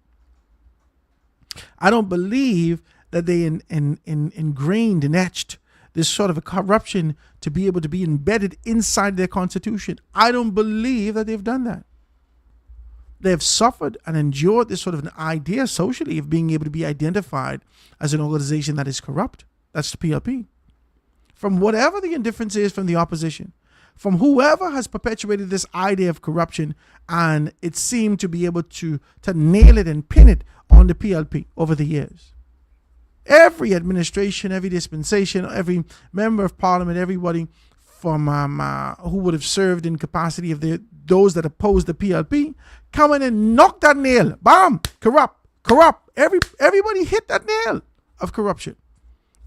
I don't believe that they ingrained and etched this sort of a corruption to be able to be embedded inside their constitution. I don't believe that they've done that. They have suffered and endured this sort of an idea socially of being able to be identified as an organization that is corrupt. That's the PLP. From whatever the indifference is from the opposition, from whoever has perpetuated this idea of corruption, and it seemed to be able to nail it and pin it on the PLP over the years. Every administration, every dispensation, every member of parliament, everybody from who would have served in capacity of those that opposed the PLP, come in and knock that nail. Bam! Corrupt. Everybody hit that nail of corruption.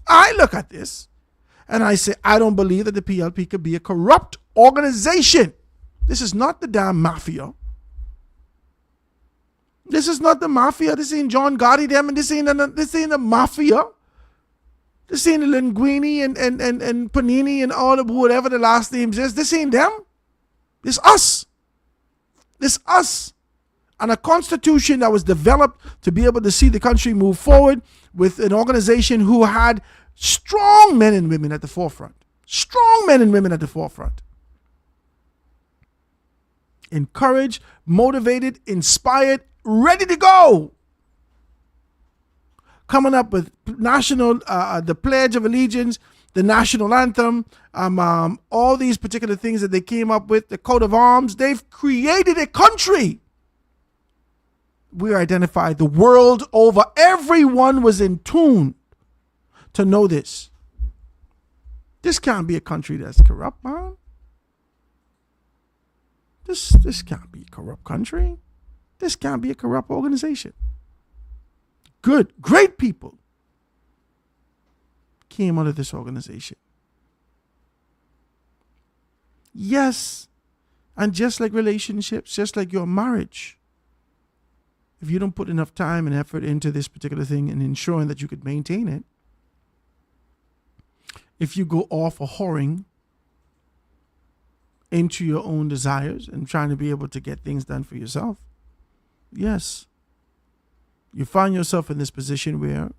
I look at this and I say, I don't believe that the PLP could be a corrupt organization. This is not the damn mafia. This is not the mafia. This ain't John Gotti them, and this ain't the mafia. This ain't the Linguini and Panini and all of whatever the last names is. This ain't them. This us. This us. And a constitution that was developed to be able to see the country move forward with an organization who had strong men and women at the forefront. Strong men and women at the forefront. Encouraged, motivated, inspired, ready to go. Coming up with national, the Pledge of Allegiance, the national anthem, all these particular things that they came up with, the coat of arms. They've created a country. We are identified the world over. Everyone was in tune to know this. This can't be a country that's corrupt, man. This can't be a corrupt country. This can't be a corrupt organization. Good, great people came out of this organization. Yes, and just like relationships, just like your marriage, if you don't put enough time and effort into this particular thing and ensuring that you could maintain it, if you go off a whoring into your own desires and trying to be able to get things done for yourself, yes, you find yourself in this position where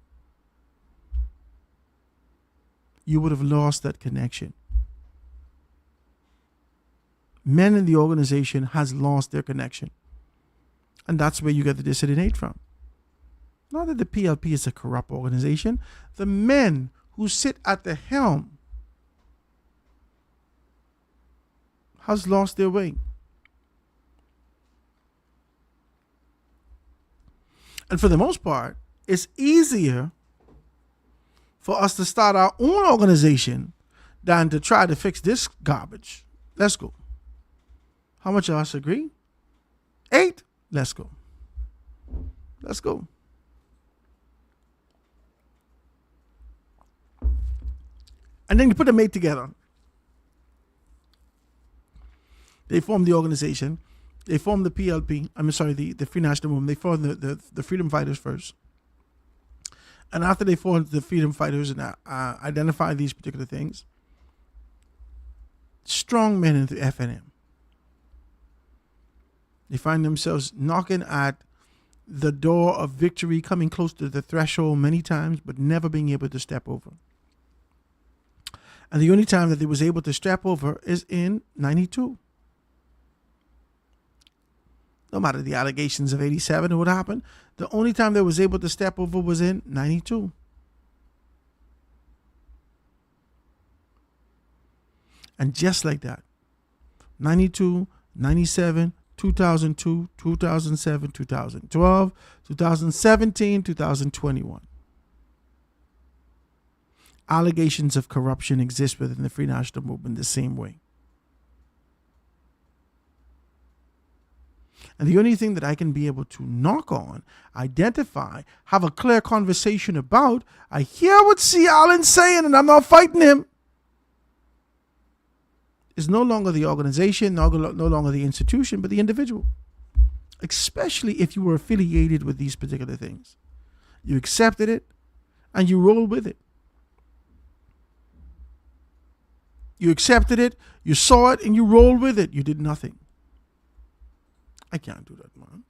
you would have lost that connection. Men in the organization has lost their connection. And that's where you get the dissident from. Not that the PLP is a corrupt organization. The men who sit at the helm has lost their way. And for the most part, it's easier for us to start our own organization than to try to fix this garbage. Let's go. How much of us agree? 8? Let's go. Let's go. And then you put them 8 together. They form the organization. They formed the PLP. The Free National Movement. They formed the Freedom Fighters first. And after they formed the Freedom Fighters and identified these particular things, strong men in the FNM, they find themselves knocking at the door of victory, coming close to the threshold many times, but never being able to step over. And the only time that they was able to step over is in 92. No matter the allegations of 87 or what happened, the only time they was able to step over was in 92. And just like that, 92, 97, 2002, 2007, 2012, 2017, 2021. Allegations of corruption exist within the Free National Movement the same way. And the only thing that I can be able to knock on, identify, have a clear conversation about, I hear what C. Allen's saying and I'm not fighting him, is no longer the organization, no longer the institution, but the individual. Especially if you were affiliated with these particular things. You accepted it and you rolled with it. You accepted it, you saw it, and you rolled with it. You did nothing. I can't do that, man.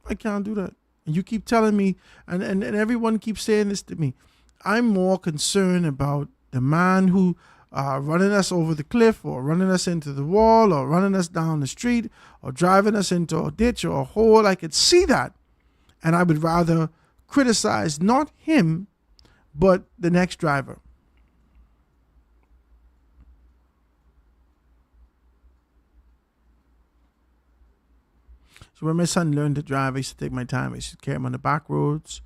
I can't do that. And you keep telling me, and everyone keeps saying this to me. I'm more concerned about the man who running us over the cliff, or running us into the wall, or running us down the street, or driving us into a ditch or a hole. I could see that. And I would rather criticize not him, but the next driver. So when my son learned to drive, I used to take my time. I used to carry him on the back roads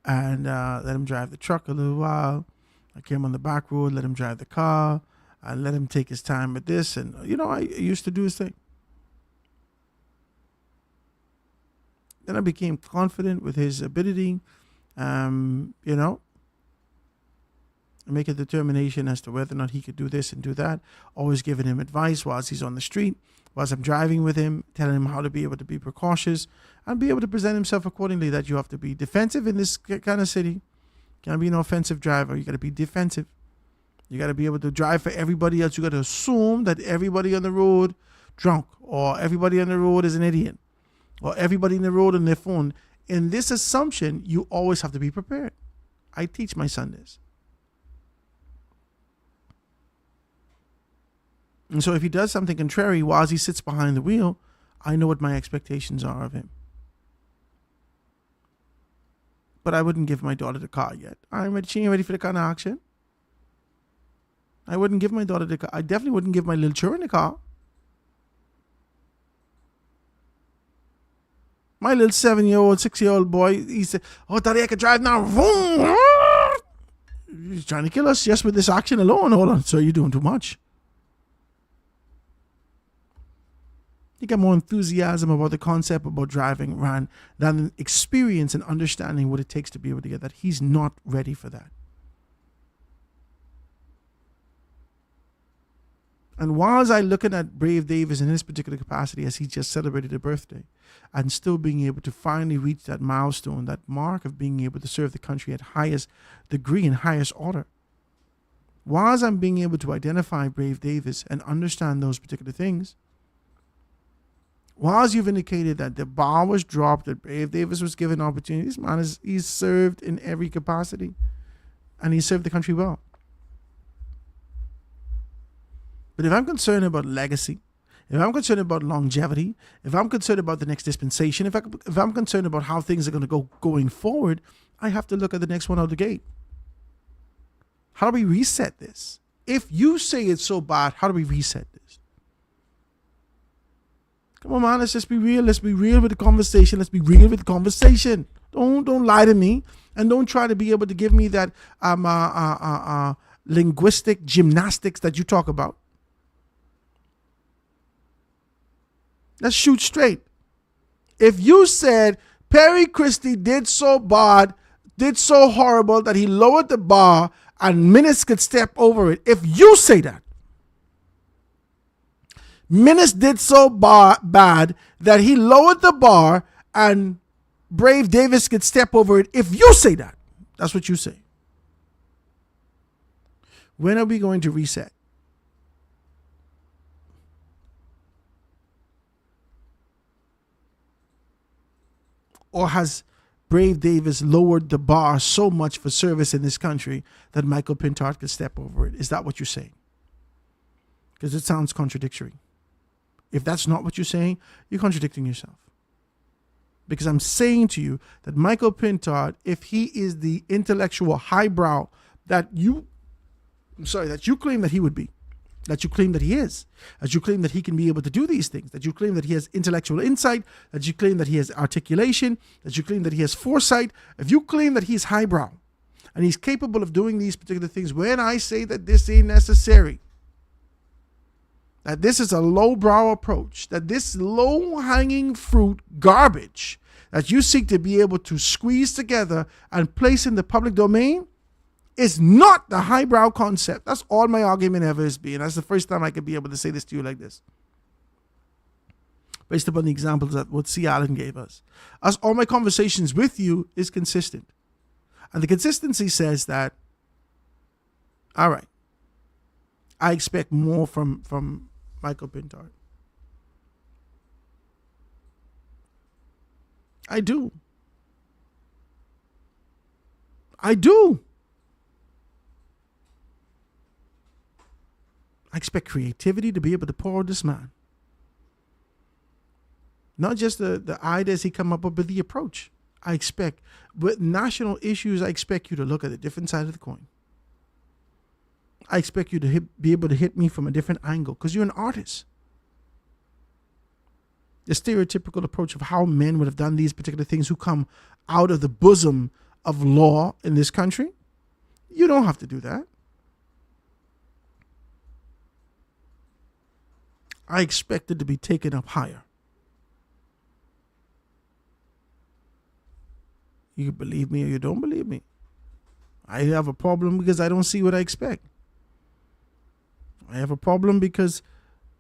and let him drive the truck a little while. I carry him on the back road, let him drive the car. I let him take his time with this. And, I used to do his thing. Then I became confident with his ability, make a determination as to whether or not he could do this and do that. Always giving him advice whilst he's on the street, whilst I'm driving with him, telling him how to be able to be precautious and be able to present himself accordingly, that you have to be defensive in this kind of city. Can't be an offensive driver. You got to be defensive. You got to be able to drive for everybody else. You got to assume that everybody on the road drunk, or everybody on the road is an idiot, or everybody in the road on their phone. In this assumption, you always have to be prepared. I teach my son this. And so if he does something contrary whilst he sits behind the wheel, I know what my expectations are of him. But I wouldn't give my daughter the car yet. She ain't ready for the kind of action. I wouldn't give my daughter the car. I definitely wouldn't give my little children the car. My little 7-year-old, 6-year-old boy, he said, "Oh, Daddy, I could drive now." He's trying to kill us just with this action alone. Hold on, sir, you're doing too much. You got more enthusiasm about the concept about driving around than experience and understanding what it takes to be able to get that. He's not ready for that. And whilst I looking at Brave Davis in his particular capacity as he just celebrated a birthday and still being able to finally reach that milestone, that mark of being able to serve the country at highest degree and highest order, whilst I'm being able to identify Brave Davis and understand those particular things, whilst you've indicated that the bar was dropped, that Brave Davis was given opportunities, man, he's served in every capacity, and he served the country well. But if I'm concerned about legacy, if I'm concerned about longevity, if I'm concerned about the next dispensation, if I'm concerned about how things are going to go going forward, I have to look at the next one out the gate. How do we reset this? If you say it's so bad, how do we reset this? Come on, man, let's just be real. Let's be real with the conversation. Let's be real with the conversation. Don't lie to me, and don't try to be able to give me that linguistic gymnastics that you talk about. Let's shoot straight. If you said Perry Christie did so bad, did so horrible that he lowered the bar and Minnis could step over it, if you say that, Minnis did so bad that he lowered the bar and Brave Davis could step over it, if you say that, that's what you say. When are we going to reset? Or has Brave Davis lowered the bar so much for service in this country that Michael Pintard could step over it? Is that what you're saying? Because it sounds contradictory. If that's not what you're saying, you're contradicting yourself. Because I'm saying to you that Michael Pintard, if he is the intellectual highbrow that you claim that he would be, that you claim that he is, that you claim that he can be able to do these things, that you claim that he has intellectual insight, that you claim that he has articulation, that you claim that he has foresight, if you claim that he's highbrow and he's capable of doing these particular things, when I say that this ain't necessary, that this is a lowbrow approach, that this low-hanging fruit garbage that you seek to be able to squeeze together and place in the public domain is not the highbrow concept. That's all my argument ever has been. That's the first time I could be able to say this to you like this. Based upon the examples that what C. Allen gave us. As all my conversations with you is consistent. And the consistency says that, all right, I expect more from Michael Pintard. I do. I expect creativity to be able to pour this man. Not just the ideas he come up with, but the approach. I expect, with national issues, I expect you to look at a different side of the coin. I expect you to be able to hit me from a different angle because you're an artist. The stereotypical approach of how men would have done these particular things who come out of the bosom of law in this country, you don't have to do that. I expect it to be taken up higher. You believe me or you don't believe me. I have a problem because I don't see what I expect. I have a problem because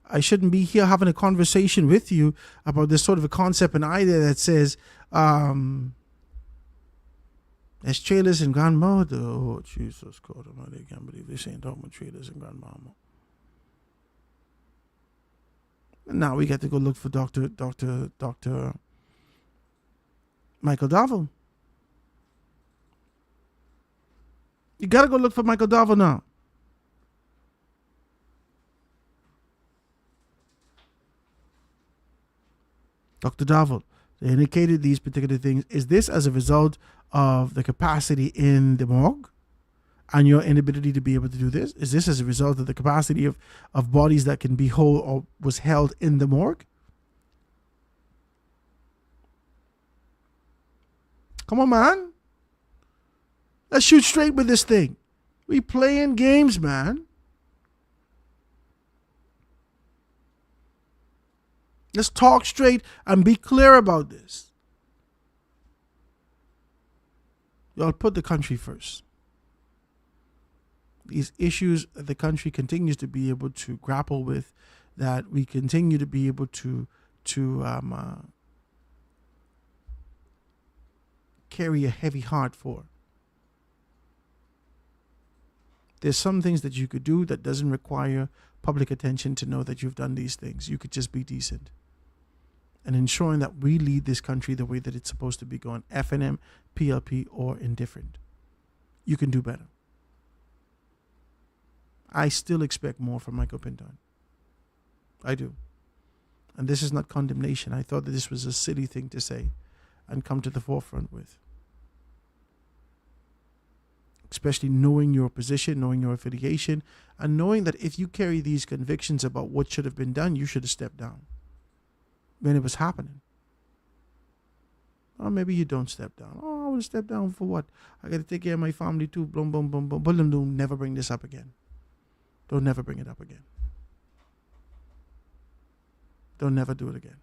I shouldn't be here having a conversation with you about this sort of a concept and idea that says, there's trailers in grandma. Oh, Jesus God Almighty, I can't believe they ain't talking about trailers in grandmama. And now we got to go look for Dr. Michael Darville. You got to go look for Michael Darville now. Dr. Darville, they indicated these particular things. Is this as a result of the capacity in the morgue and your inability to be able to do this? Is this as a result of the capacity of bodies that can be whole or was held in the morgue? Come on, man. Let's shoot straight with this thing. We playing games, man. Let's talk straight and be clear about this. Y'all put the country first. These issues that the country continues to be able to grapple with, that we continue to be able to carry a heavy heart for. There's some things that you could do that doesn't require public attention to know that you've done these things. You could just be decent. And ensuring that we lead this country the way that it's supposed to be going, FNM, PLP, or indifferent. You can do better. I still expect more from Michael Pintard. I do. And this is not condemnation. I thought that this was a silly thing to say and come to the forefront with. Especially knowing your position, knowing your affiliation, and knowing that if you carry these convictions about what should have been done, you should have stepped down when it was happening. Or maybe you don't step down. Oh, I want to step down for what? I got to take care of my family too. Boom, boom, boom, boom. Boom, never bring this up again. Don't never bring it up again. Don't never do it again.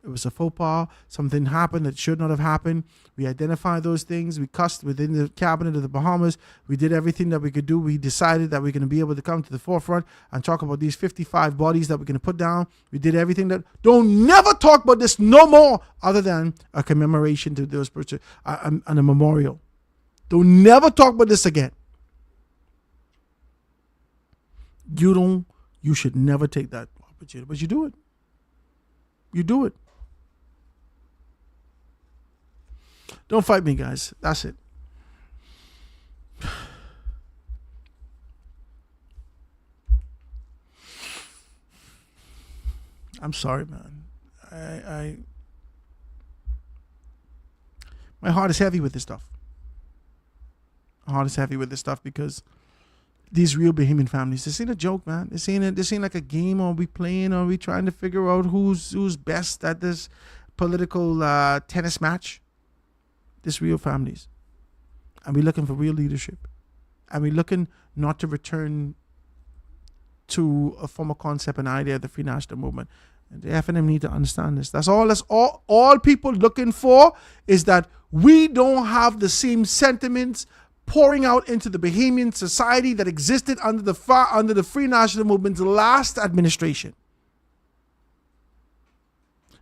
It was a faux pas. Something happened that should not have happened. We identified those things. We cussed within the cabinet of the Bahamas. We did everything that we could do. We decided that we're going to be able to come to the forefront and talk about these 55 bodies that we're going to put down. We did everything that... Don't never talk about this no more other than a commemoration to those persons and a memorial. Don't never talk about this again. You should never take that opportunity. But you do it. You do it. Don't fight me, guys. That's it. I'm sorry, man. My heart is heavy with this stuff. My heart is heavy with this stuff because these real Bahamian families, this ain't a joke, man. This ain't like a game, or we playing, or we trying to figure out who's best at this political tennis match. This real families. And we're looking for real leadership. And we're looking not to return to a former concept and idea of the Free National Movement. And the FNM need to understand this. That's all people looking for, is that we don't have the same sentiments pouring out into the Bahamian society that existed under the Free National Movement's last administration.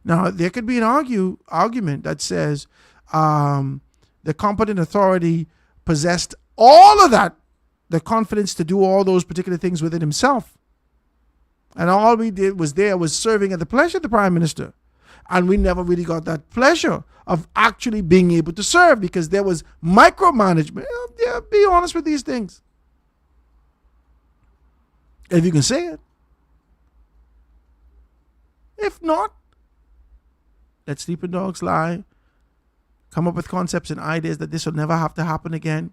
Now, there could be an argument that says the competent authority possessed all of that, the confidence to do all those particular things within himself. And all we did was serving at the pleasure of the Prime Minister. And we never really got that pleasure of actually being able to serve, because there was micromanagement. Yeah, be honest with these things. If you can say it. If not, let sleeping dogs lie. Come up with concepts and ideas that this will never have to happen again.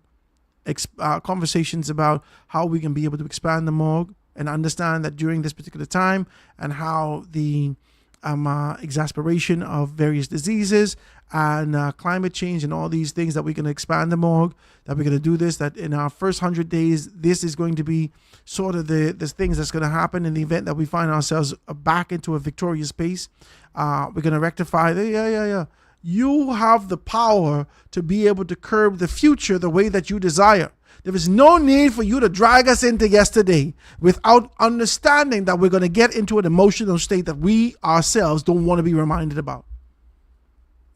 Conversations about how we can be able to expand the morgue, and understand that during this particular time, and how the exasperation of various diseases and climate change and all these things, that we're going to expand the morgue, that we're going to do this, that in our first 100 days, this is going to be sort of the things that's going to happen in the event that we find ourselves back into a victorious space. We're going to rectify the, You have the power to be able to curb the future the way that you desire. There is no need for you to drag us into yesterday without understanding that we're going to get into an emotional state that we ourselves don't want to be reminded about.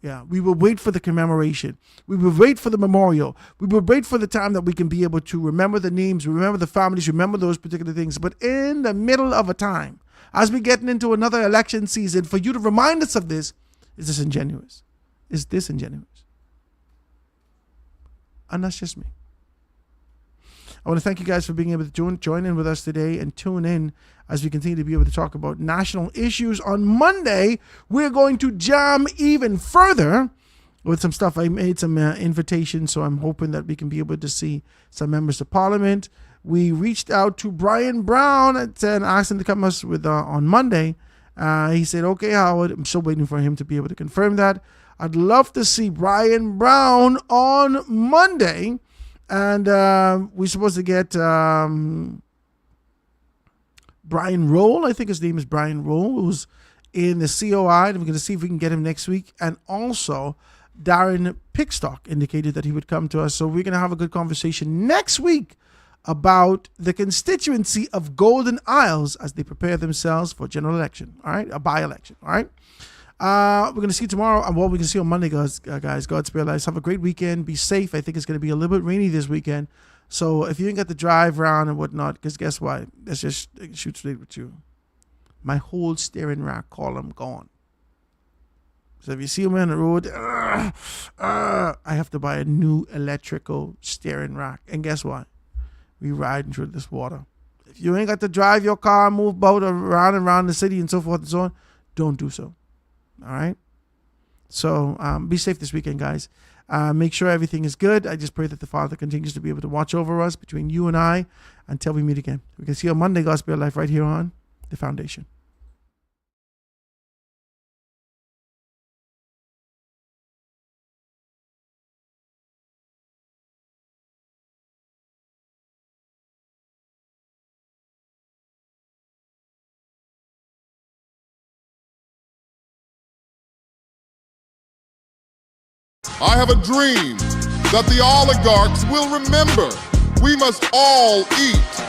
Yeah, we will wait for the commemoration. We will wait for the memorial. We will wait for the time that we can be able to remember the names, remember the families, remember those particular things. But in the middle of a time, as we're getting into another election season, for you to remind us of this is disingenuous. Is disingenuous. And that's just me. I want to thank you guys for being able to join in with us today and tune in as we continue to be able to talk about national issues. On Monday, we're going to jam even further with some stuff. I made some invitations, so I'm hoping that we can be able to see some members of Parliament. We reached out to Brian Brown and asked him to come us with on Monday. He said, okay, Howard. I'm still waiting for him to be able to confirm that. I'd love to see Brian Brown on Monday. And we're supposed to get Brian Roll. I think his name is Brian Roll, who's in the COI. And we're going to see if we can get him next week. And also, Darren Pickstock indicated that he would come to us. So we're going to have a good conversation next week about the constituency of Golden Isles as they prepare themselves for general election. All right, a by-election. All right. We're going to see tomorrow, and what we can see on Monday, guys. God spare lives. Have a great weekend. Be safe. I think it's going to be a little bit rainy this weekend. So if you ain't got to drive around and whatnot, because guess what? Let's just shoot straight with you. My whole steering rack column gone. So if you see me on the road, I have to buy a new electrical steering rack. And guess what? We riding through this water. If you ain't got to drive your car, move boat around and around the city and so forth and so on, don't do so. All right. So be safe this weekend, guys. Make sure everything is good. I just pray that the Father continues to be able to watch over us between you and I until we meet again. We can see you on Monday, Gospel Life, right here on The Foundation. I have a dream that the oligarchs will remember we must all eat.